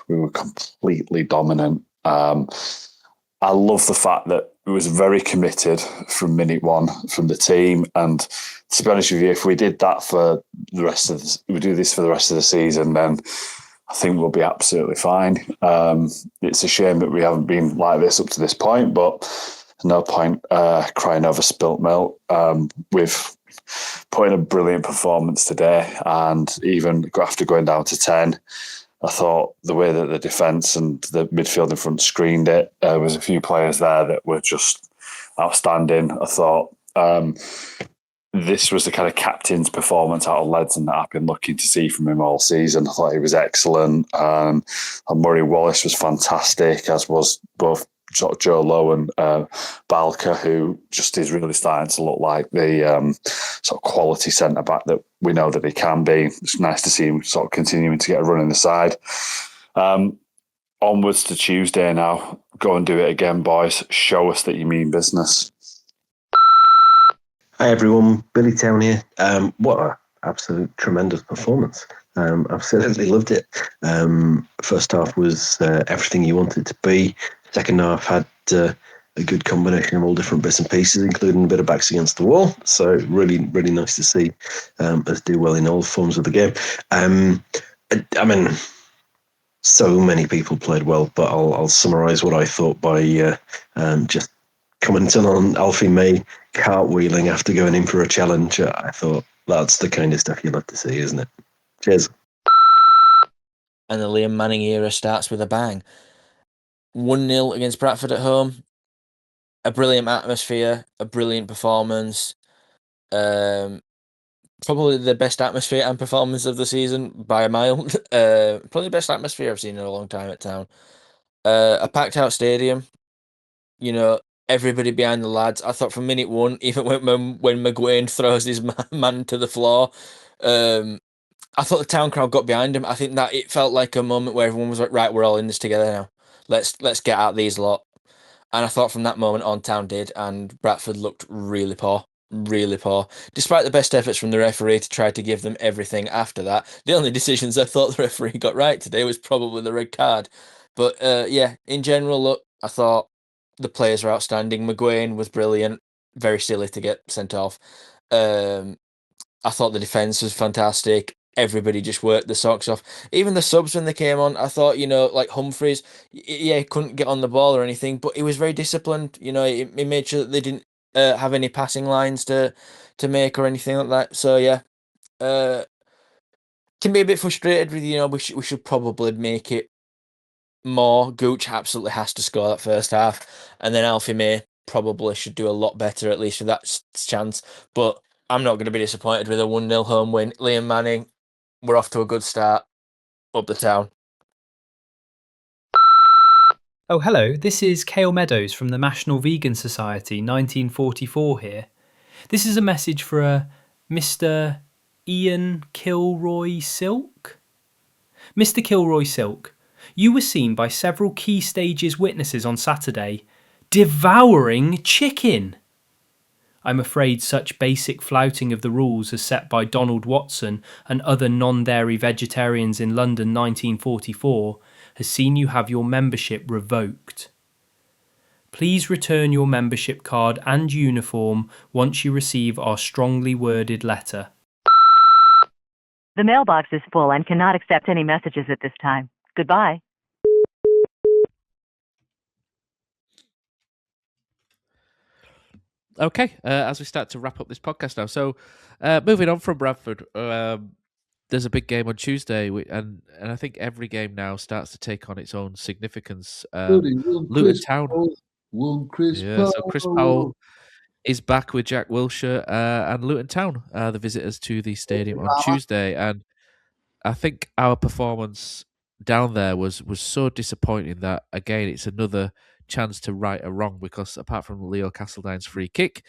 We were completely dominant. I love the fact that it was very committed from minute one from the team. And to be honest with you, if we did that for the rest of we do this for the rest of the season, then I think we'll be absolutely fine. It's a shame that we haven't been like this up to this point, but no point crying over spilt milk. We've put in a brilliant performance today, and even after going down to 10, I thought the way that the defence and the midfield in front screened it, there was a few players there that were just outstanding. I thought this was the kind of captain's performance out of Ledson that I've been looking to see from him all season. I thought he was excellent. And Murray Wallace was fantastic, as was both Joe Lowe and Balka, who just is really starting to look like the sort of quality centre-back that we know that he can be. It's nice to see him sort of continuing to get a run in the side. Onwards to Tuesday now. Go and do it again, boys. Show us that you mean business. Hi everyone, Billy Town here. What an absolute tremendous performance. Absolutely loved it. First half was everything you wanted it to be. Second half had a good combination of all different bits and pieces, including a bit of backs against the wall. So really, really nice to see us do well in all forms of the game. I mean, so many people played well, but I'll summarise what I thought by just commenting on Alfie May cartwheeling after going in for a challenge. I thought that's the kind of stuff you love to see, isn't it? Cheers. And the Liam Manning era starts with a bang. 1-0 against Bradford at home. A brilliant atmosphere, a brilliant performance. Probably the best atmosphere and performance of the season by a mile. Probably the best atmosphere I've seen in a long time at Town. A packed out stadium. Everybody behind the lads. I thought from minute one, even when McGuane throws his man to the floor, I thought the Town crowd got behind him. I think that it felt like a moment where everyone was like, right, we're all in this together now. Let's get out these lot. And I thought from that moment on, Town did, and Bradford looked really poor. Really poor. Despite the best efforts from the referee to try to give them everything after that, the only decisions I thought the referee got right today was probably the red card. But yeah, in general, look, I thought the players were outstanding. McGuane was brilliant. Very silly to get sent off. I thought the defence was fantastic. Everybody just worked the socks off. Even the subs when they came on, I thought, like Humphreys, yeah, he couldn't get on the ball or anything, but he was very disciplined. He made sure that they didn't have any passing lines to make or anything like that. So yeah, can be a bit frustrated with we should probably make it more. Gooch absolutely has to score that first half, and then Alfie May probably should do a lot better, at least with that chance. But I'm not going to be disappointed with a 1-0 home win. Liam Manning, we're off to a good start. Up the town. Oh, hello, this is Cale Meadows from the National Vegan Society 1944 here. This is a message for a Mr. Ian Kilroy Silk. Mr. Kilroy Silk, you were seen by several Key Stages witnesses on Saturday devouring chicken. I'm afraid such basic flouting of the rules as set by Donald Watson and other non-dairy vegetarians in London 1944 has seen you have your membership revoked. Please return your membership card and uniform once you receive our strongly worded letter. The mailbox is full and cannot accept any messages at this time. Goodbye. Okay, as we start to wrap up this podcast now. So, moving on from Bradford, there's a big game on Tuesday, and I think every game now starts to take on its own significance. Luton Town. So Chris Powell is back with Jack Wilshere and Luton Town, the visitors to the stadium on Tuesday. And I think our performance down there was so disappointing that, again, it's another chance to right a wrong, because apart from Leo Castledine's free kick,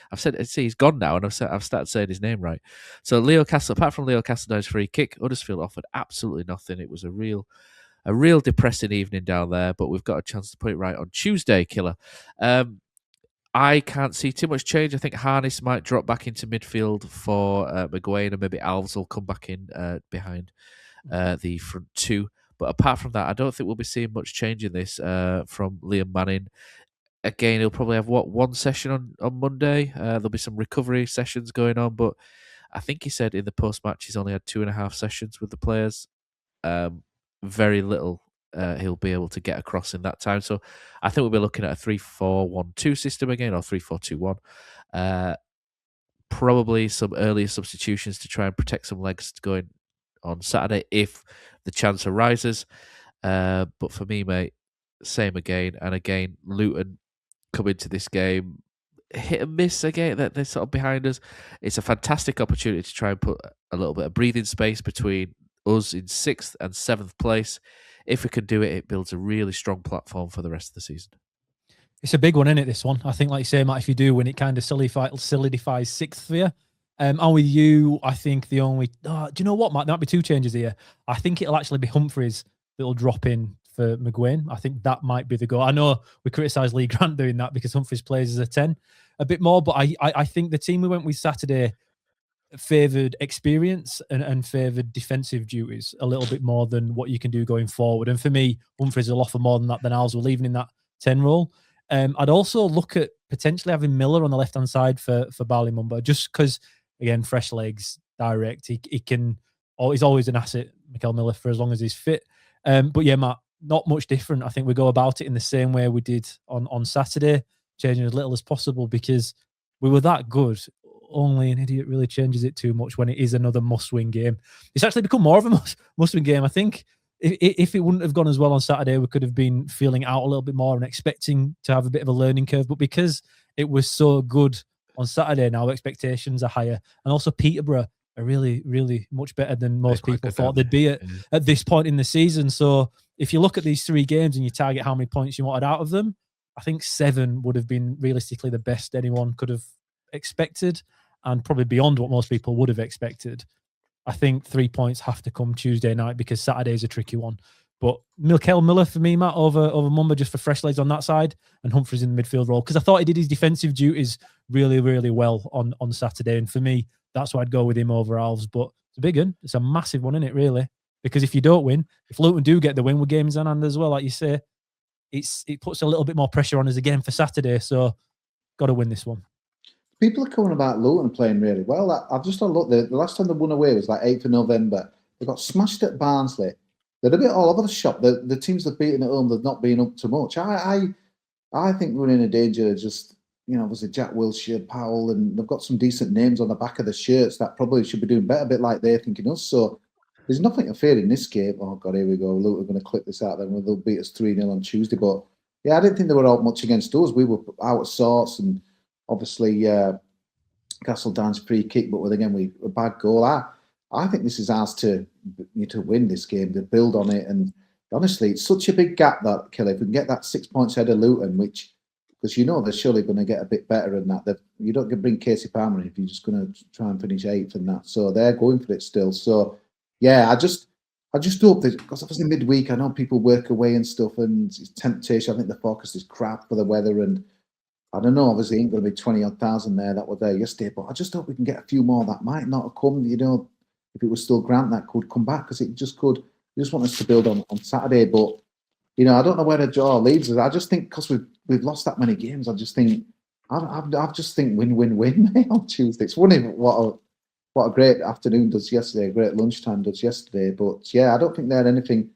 he's gone now, and I've started saying his name right. So apart from Leo Castledine's free kick, Huddersfield offered absolutely nothing. It was a real depressing evening down there, but we've got a chance to put it right on Tuesday, Killer. I can't see too much change. I think Harness might drop back into midfield for McGuane, and maybe Alves will come back in behind the front two. But apart from that, I don't think we'll be seeing much change in this from Liam Manning. Again, he'll probably have one session on Monday. There'll be some recovery sessions going on, but I think he said in the post-match he's only had 2.5 sessions with the players. Very little he'll be able to get across in that time. So I think we'll be looking at a 3-4-1-2 system again, or 3-4-2-1. Probably some earlier substitutions to try and protect some legs going on Saturday if the chance arises. But for me, mate, same again. And again, Luton come into this game hit and miss again. They're sort of behind us. It's a fantastic opportunity to try and put a little bit of breathing space between us in 6th and 7th place. If we can do it, it builds a really strong platform for the rest of the season. It's a big one, isn't it, this one? I think, like you say, Matt, if you do win, it kind of solidifies 6th for you. And with you, I think the only... do you know what, Matt? There might be 2 changes here. I think it'll actually be Humphreys that'll drop in for McGuane. I think that might be the goal. I know we criticised Lee Grant doing that because Humphreys plays as a 10 a bit more, but I think the team we went with Saturday favoured experience and favoured defensive duties a little bit more than what you can do going forward. And for me, Humphreys will offer more than that than ours. We're leaving in that 10 role. I'd also look at potentially having Miller on the left-hand side for Bali Mumba, just because, again, fresh legs, direct. He can... he's always an asset, Mikel Miller, for as long as he's fit. But yeah, Matt, not much different. I think we go about it in the same way we did on Saturday, changing as little as possible because we were that good. Only an idiot really changes it too much when it is another must-win game. It's actually become more of a must-win game. I think if it wouldn't have gone as well on Saturday, we could have been feeling out a little bit more and expecting to have a bit of a learning curve. But because it was so good on Saturday, now expectations are higher. And also Peterborough are really, really much better than most people thought they'd be at this point in the season. So if you look at these 3 games and you target how many points you wanted out of them, I think 7 would have been realistically the best anyone could have expected, and probably beyond what most people would have expected. I think 3 points have to come Tuesday night because Saturday is a tricky one. But Mikel Miller for me, Matt, over Mumba, just for fresh legs on that side, and Humphreys in the midfield role, because I thought he did his defensive duties really, really well on Saturday. And for me, that's why I'd go with him over Alves. But it's a big one. It's a massive one, isn't it, really? Because if you don't win, if Luton do get the win with games in hand as well, like you say, it puts a little bit more pressure on us again for Saturday. So got to win this one. People are coming about Luton playing really well. I've just had a look. The last time they won away was like 8th of November. They got smashed at Barnsley. They're a bit all over the shop. The teams they've beaten at home, they've not been up to much. I think we're in a danger of just, obviously Jack Wilshere, Powell, and they've got some decent names on the back of the shirts that probably should be doing better, a bit like they're thinking us. So there's nothing to fear in this game. Oh God, here we go. Luton are going to clip this out. Then they'll beat us 3-0 on Tuesday. But yeah, I didn't think they were out much against us. We were out of sorts, and obviously Castledown's free kick. But again, a bad goal. I think this is ours to win this game, to build on it. And honestly, it's such a big gap that Kelly. If we can get that 6 points ahead of Luton, which because they're surely going to get a bit better than that. You don't bring Kosi Palmer in if you're just going to try and finish 8th and that. So they're going for it still. So yeah, I just hope that, because obviously midweek, I know people work away and stuff, and it's temptation. I think the forecast is crap for the weather, and I don't know. Obviously, ain't going to be 20,000 there that were there yesterday, but I just hope we can get a few more that might not have come. If it was still Grant that could come back, because it just could. We just want us to build on Saturday, but I don't know where the draw leads us. I just think because we've lost that many games, I just think win mate, on Tuesday. It's funny what a great afternoon does yesterday, a great lunchtime does yesterday. But yeah, I don't think they had anything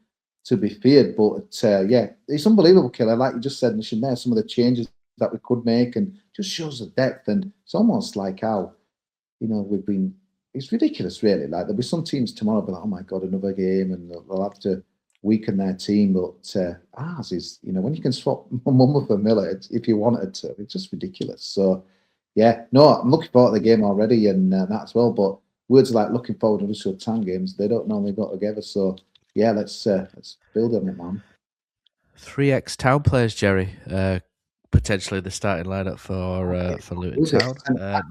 to be feared. But yeah, it's unbelievable, Killer. Like you just said, Nishan, there, some of the changes that we could make, and just shows the depth. And it's almost like how we've been. It's ridiculous, really. Like there'll be some teams tomorrow, be like, oh my God, another game, and they'll have to weaken their team. But ours is, when you can swap Mumma for Miller, if you wanted to, it's just ridiculous. So yeah, no, I'm looking forward to the game already, and that as well. But words like looking forward to Huddersfield Town games, they don't normally go together. So yeah, let's build on it, man. 3 ex-Town players, Jerry. Potentially the starting lineup for Luton Town.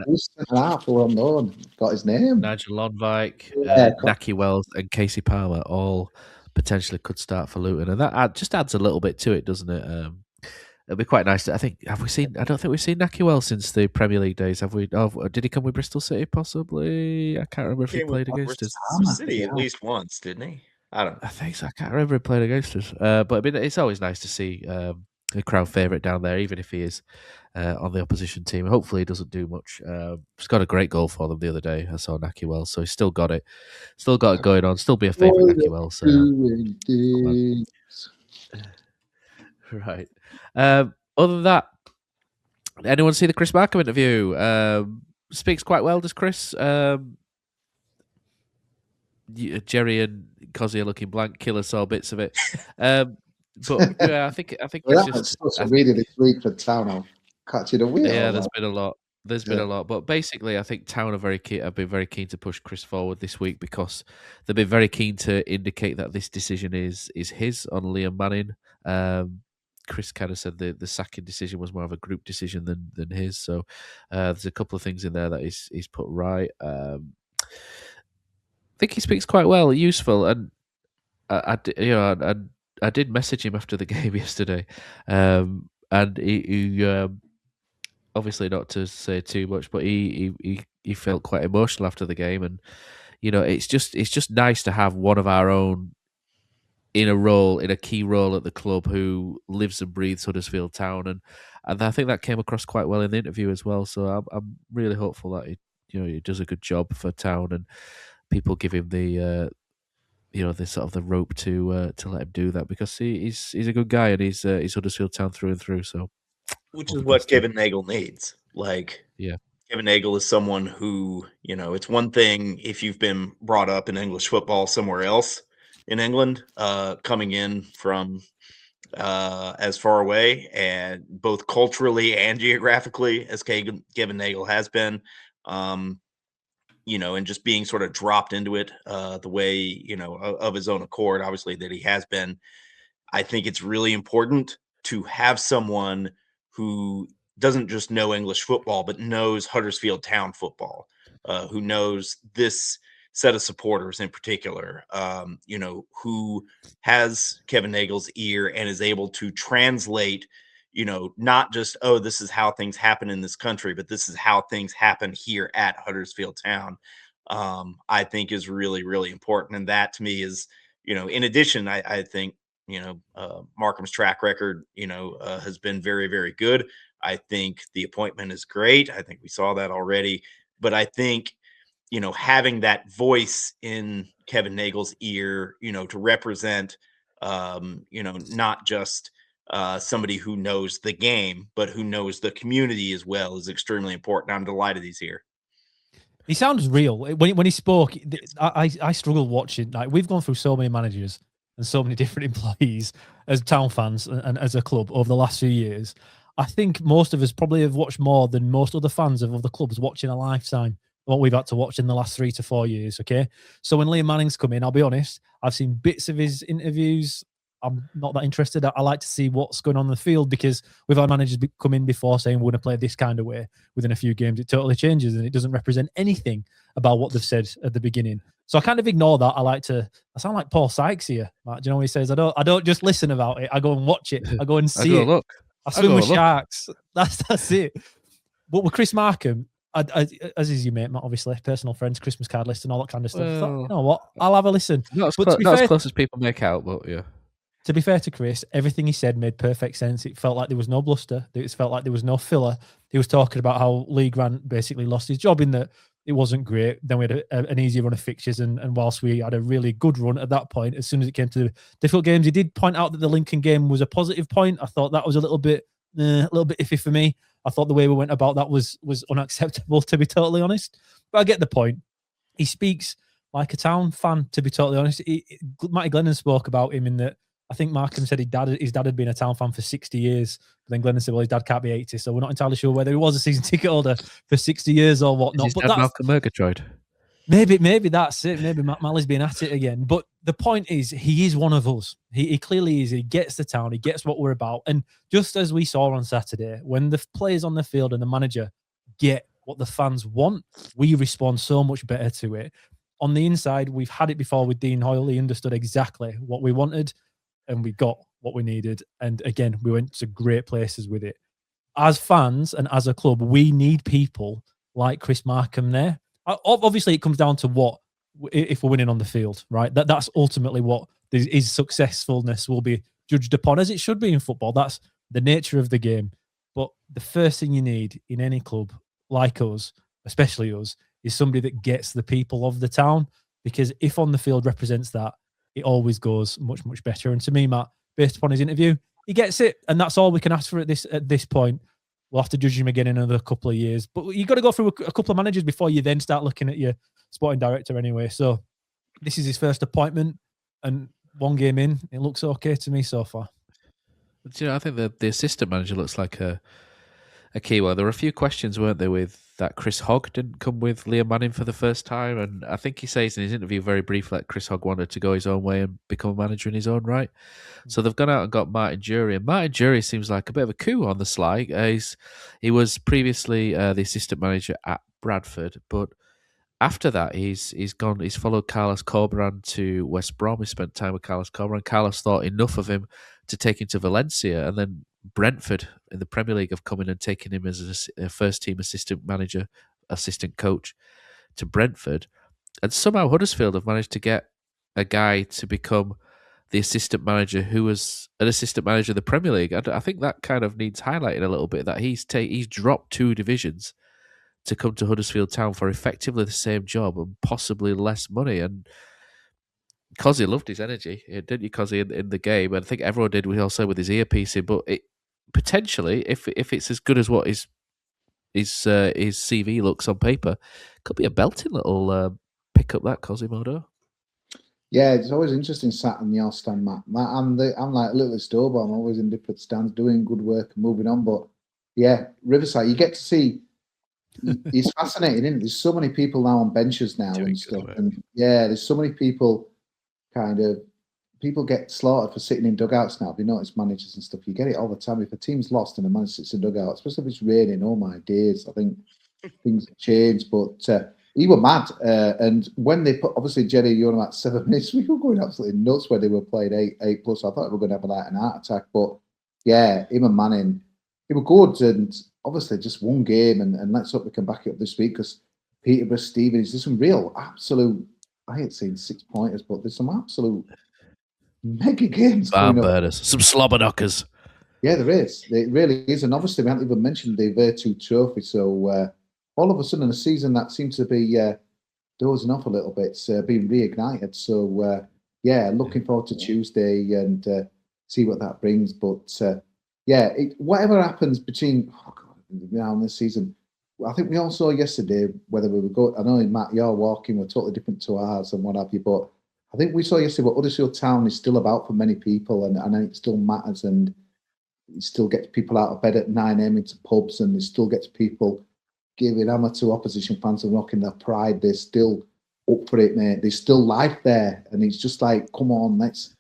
Who's half or unknown? Got his name. Nigel Lonvike, Yeah, Naki Wells, and Kosi Palmer all potentially could start for Luton, and that just adds a little bit to it, doesn't it? It'll be quite nice. I don't think we've seen Naki Wells since the Premier League days, have we? Oh, did he come with Bristol City? Possibly. I can't remember if he played against us. Bristol City at least once, didn't he? I think so. I can't remember if he played against us. But I mean, it's always nice to see a crowd favourite down there, even if he is on the opposition team. Hopefully, he doesn't do much. He's got a great goal for them the other day. I saw Naki Wells, so he's still got it going on. Still be a favourite, Naki Wells. Right. Other than that, anyone see the Chris Markham interview? Speaks quite well, does Chris? Jerry and Kosi are looking blank. Killer saw bits of it. But yeah, I think well, it's just social media this week for Town. I'll catch it a wheel. Yeah, there's been a lot. Been a lot, but basically, I think Town are very keen. Have been very keen to push Chris forward this week because they've been very keen to indicate that this decision is his on Liam Manning. Chris kind of said the sacking decision was more of a group decision than his. So there's a couple of things in there that he's put right. I think he speaks quite well, useful, and I did message him after the game yesterday, and he obviously not to say too much, but he felt quite emotional after the game, and it's just nice to have one of our own in a key role at the club who lives and breathes Huddersfield Town, and I think that came across quite well in the interview as well. So I'm really hopeful that he does a good job for Town, and people give him the the sort of the rope to let him do that, because he's a good guy, and he's Huddersfield Town through and through. So, which is what Kevin Nagel needs. Yeah, Kevin Nagel is someone who, it's one thing if you've been brought up in English football somewhere else in England, coming in from as far away, and both culturally and geographically as Kevin Nagel has been. And just being sort of dropped into it the way, of his own accord, obviously, that he has been. I think it's really important to have someone who doesn't just know English football, but knows Huddersfield Town football, who knows this set of supporters in particular, who has Kevin Nagel's ear and is able to translate, not just, oh, this is how things happen in this country, but this is how things happen here at Huddersfield Town, I think is really, really important. And that to me is, in addition, I think, Markham's track record, has been very, very good. I think the appointment is great. I think we saw that already. But I think, having that voice in Kevin Nagel's ear, to represent, not just somebody who knows the game, but who knows the community as well, is extremely important. I'm delighted he's here. He sounds real. When he spoke, I struggled watching. Like, we've gone through so many managers and so many different employees as Town fans and as a club over the last few years. I think most of us probably have watched more than most other fans of other clubs watching a lifetime. What we've had to watch in the last 3 to 4 years. Okay, so when Liam Manning's come in, I'll be honest, I've seen bits of his interviews. I'm not that interested. I like to see what's going on in the field, because we've had managers come in before saying we're going to play this kind of way. Within a few games, it totally changes and it doesn't represent anything about what they've said at the beginning. So I kind of ignore that. I sound like Paul Sykes here, Matt. Do you know what he says? I don't just listen about it. I go and watch it. I go and see it. Look. I swim with sharks. That's it. But with Chris Markham, as is your mate, Matt, obviously, personal friends, Christmas card list and all that kind of stuff. I thought, you know what? I'll have a listen. Not But as close as people make out, but yeah. To be fair to Chris, everything he said made perfect sense. It felt like there was no bluster. It felt like there was no filler. He was talking about how Lee Grant basically lost his job in that it wasn't great. Then we had an easy run of fixtures, and whilst we had a really good run at that point, as soon as it came to difficult games, he did point out that the Lincoln game was a positive point. I thought that was a little bit iffy for me. I thought the way we went about that was unacceptable, to be totally honest. But I get the point. He speaks like a Town fan, to be totally honest. Matty Glennon spoke about him in that. I think Markham said his dad had been a Town fan for 60 years. But then Glennon said, well, his dad can't be 80. So we're not entirely sure whether he was a season ticket holder for 60 years or whatnot. But that's Malcolm Murgatroyd. Maybe that's it. Maybe Matt Mally's been at it again. But the point is, he is one of us. He clearly is. He gets the Town. He gets what we're about. And just as we saw on Saturday, when the players on the field and the manager get what the fans want, we respond so much better to it. On the inside, we've had it before with Dean Hoyle. He understood exactly what we wanted, and we got what we needed. And again, we went to great places with it. As fans and as a club, we need people like Chris Markham there. Obviously, it comes down to what, if we're winning on the field, right? That's ultimately what his successfulness will be judged upon, as it should be in football. That's the nature of the game. But the first thing you need in any club like us, especially us, is somebody that gets the people of the town. Because if on the field represents that, it always goes much, much better. And to me, Matt, based upon his interview, he gets it. And that's all we can ask for at this point. We'll have to judge him again in another couple of years. But you've got to go through a couple of managers before you then start looking at your sporting director anyway. So this is his first appointment. And one game in, it looks okay to me so far. But, I think the assistant manager looks like a key one. There were a few questions, weren't there, with that Chris Hogg didn't come with Liam Manning for the first time. And I think he says in his interview very briefly that Chris Hogg wanted to go his own way and become a manager in his own right. So they've gone out and got Martin Jury. And Martin Jury seems like a bit of a coup on the sly. He was previously the assistant manager at Bradford, but after that, he's followed Carlos Corberán to West Brom. He spent time with Carlos Corberán. Carlos thought enough of him to take him to Valencia, and then Brentford in the Premier League have come in and taken him as a first-team assistant manager, assistant coach to Brentford. And somehow Huddersfield have managed to get a guy to become the assistant manager who was an assistant manager of the Premier League. I think that kind of needs highlighting a little bit, that he's dropped 2 divisions to come to Huddersfield Town for effectively the same job and possibly less money. And Kosi loved his energy, didn't you, Kosi, in the game? And I think everyone did, we also with his earpiece in. But it, potentially, if it's as good as what his CV looks on paper, could be a belting little pick up, that Kosi Modo. Yeah, it's always interesting sat in the all stand, Matt. I'm like a little Stobo. I'm always in different stands doing good work and moving on. But yeah, Riverside, you get to see. It's fascinating, isn't it? There's so many people now on benches now and stuff. And yeah, there's so many people people get slaughtered for sitting in dugouts now. If you notice managers and stuff, you get it all the time. If a team's lost and a manager sits in dugout, especially if it's raining, oh my days, I think things have changed. But he were mad. And when they put, obviously, Jerry, you're on about 7 minutes, we were going absolutely nuts when they were playing 8+. I thought we were going to have an heart attack. But yeah, him and Manning, they were good. And obviously just one game, and let's hope we can back it up this week, because Peterborough, Stevens, there's some real absolute, I ain't seen 6-pointers, but there's some absolute mega games Barn burners, some slobber knockers. Yeah, there is. It really is. And obviously we haven't even mentioned the Virtu Trophy, so all of a sudden a season that seems to be dozing off a little bit, being reignited. So yeah, looking forward to Tuesday and see what that brings. But yeah, whatever happens between now and this season, I think we all saw yesterday whether we were going. I know, Matt, you're walking, we're totally different to ours and what have you, but I think we saw yesterday what Huddersfield Town is still about for many people, and it still matters, and it still gets people out of bed at 9 a.m. into pubs, and it still gets people giving hammer to opposition fans and rocking their pride. They're still up for it, mate. There's still life there, and it's just like, come on, let's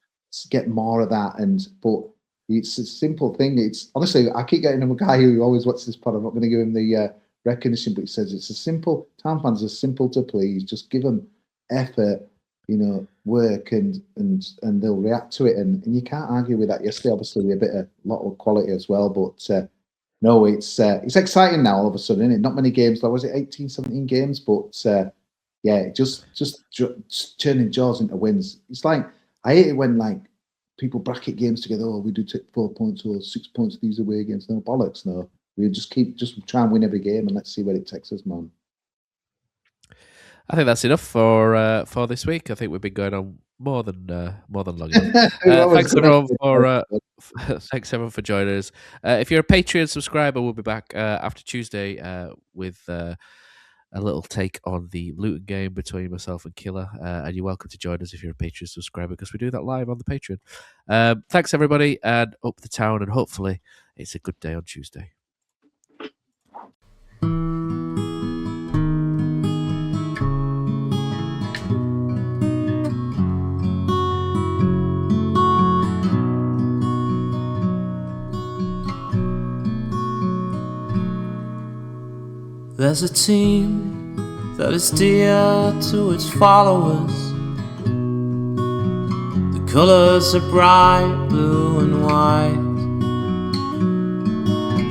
get more of that. But it's a simple thing. It's honestly, I keep getting a guy who always watches this pod. I'm not going to give him the recognition, but he says it's a simple. Town fans are simple to please. Just give them effort, work, and they'll react to it. And you can't argue with that. Yesterday, obviously, a lot of quality as well, but. No, it's exciting now all of a sudden, isn't it? Not many games. Like, was it 18, 17 games? But just turning draws into wins. It's like, I hate it when like people bracket games together. Oh, we do take 4 points or 6 points these away games. No, bollocks, no. We just try and win every game, and let's see where it takes us, man. I think that's enough for this week. I think we've been going on more than long enough. Thanks everyone for joining us. If you're a Patreon subscriber, we'll be back after Tuesday with a little take on the Luton game between myself and Killer. And you're welcome to join us if you're a Patreon subscriber, because we do that live on the Patreon. Thanks everybody, and up the town, and hopefully it's a good day on Tuesday. There's a team that is dear to its followers. The colours are bright blue and white.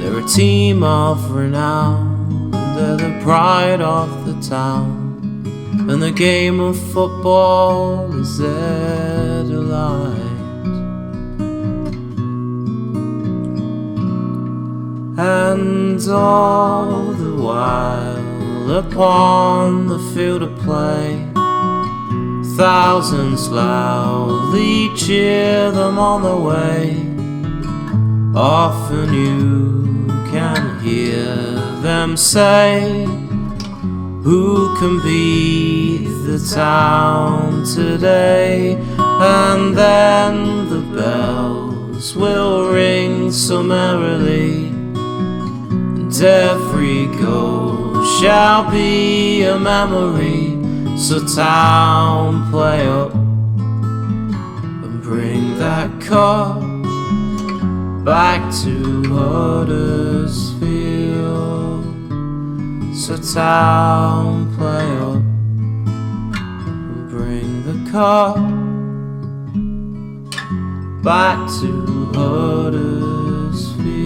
They're a team of renown, and they're the pride of the town. And the game of football is their delight. And all the while upon the field of play, thousands loudly cheer them on the way. Often you can hear them say, who can beat the town today? And then the bells will ring so merrily, and every goal shall be a memory. So town, play up and bring that cup back to Huddersfield. So town, play up and bring the cup back to Huddersfield.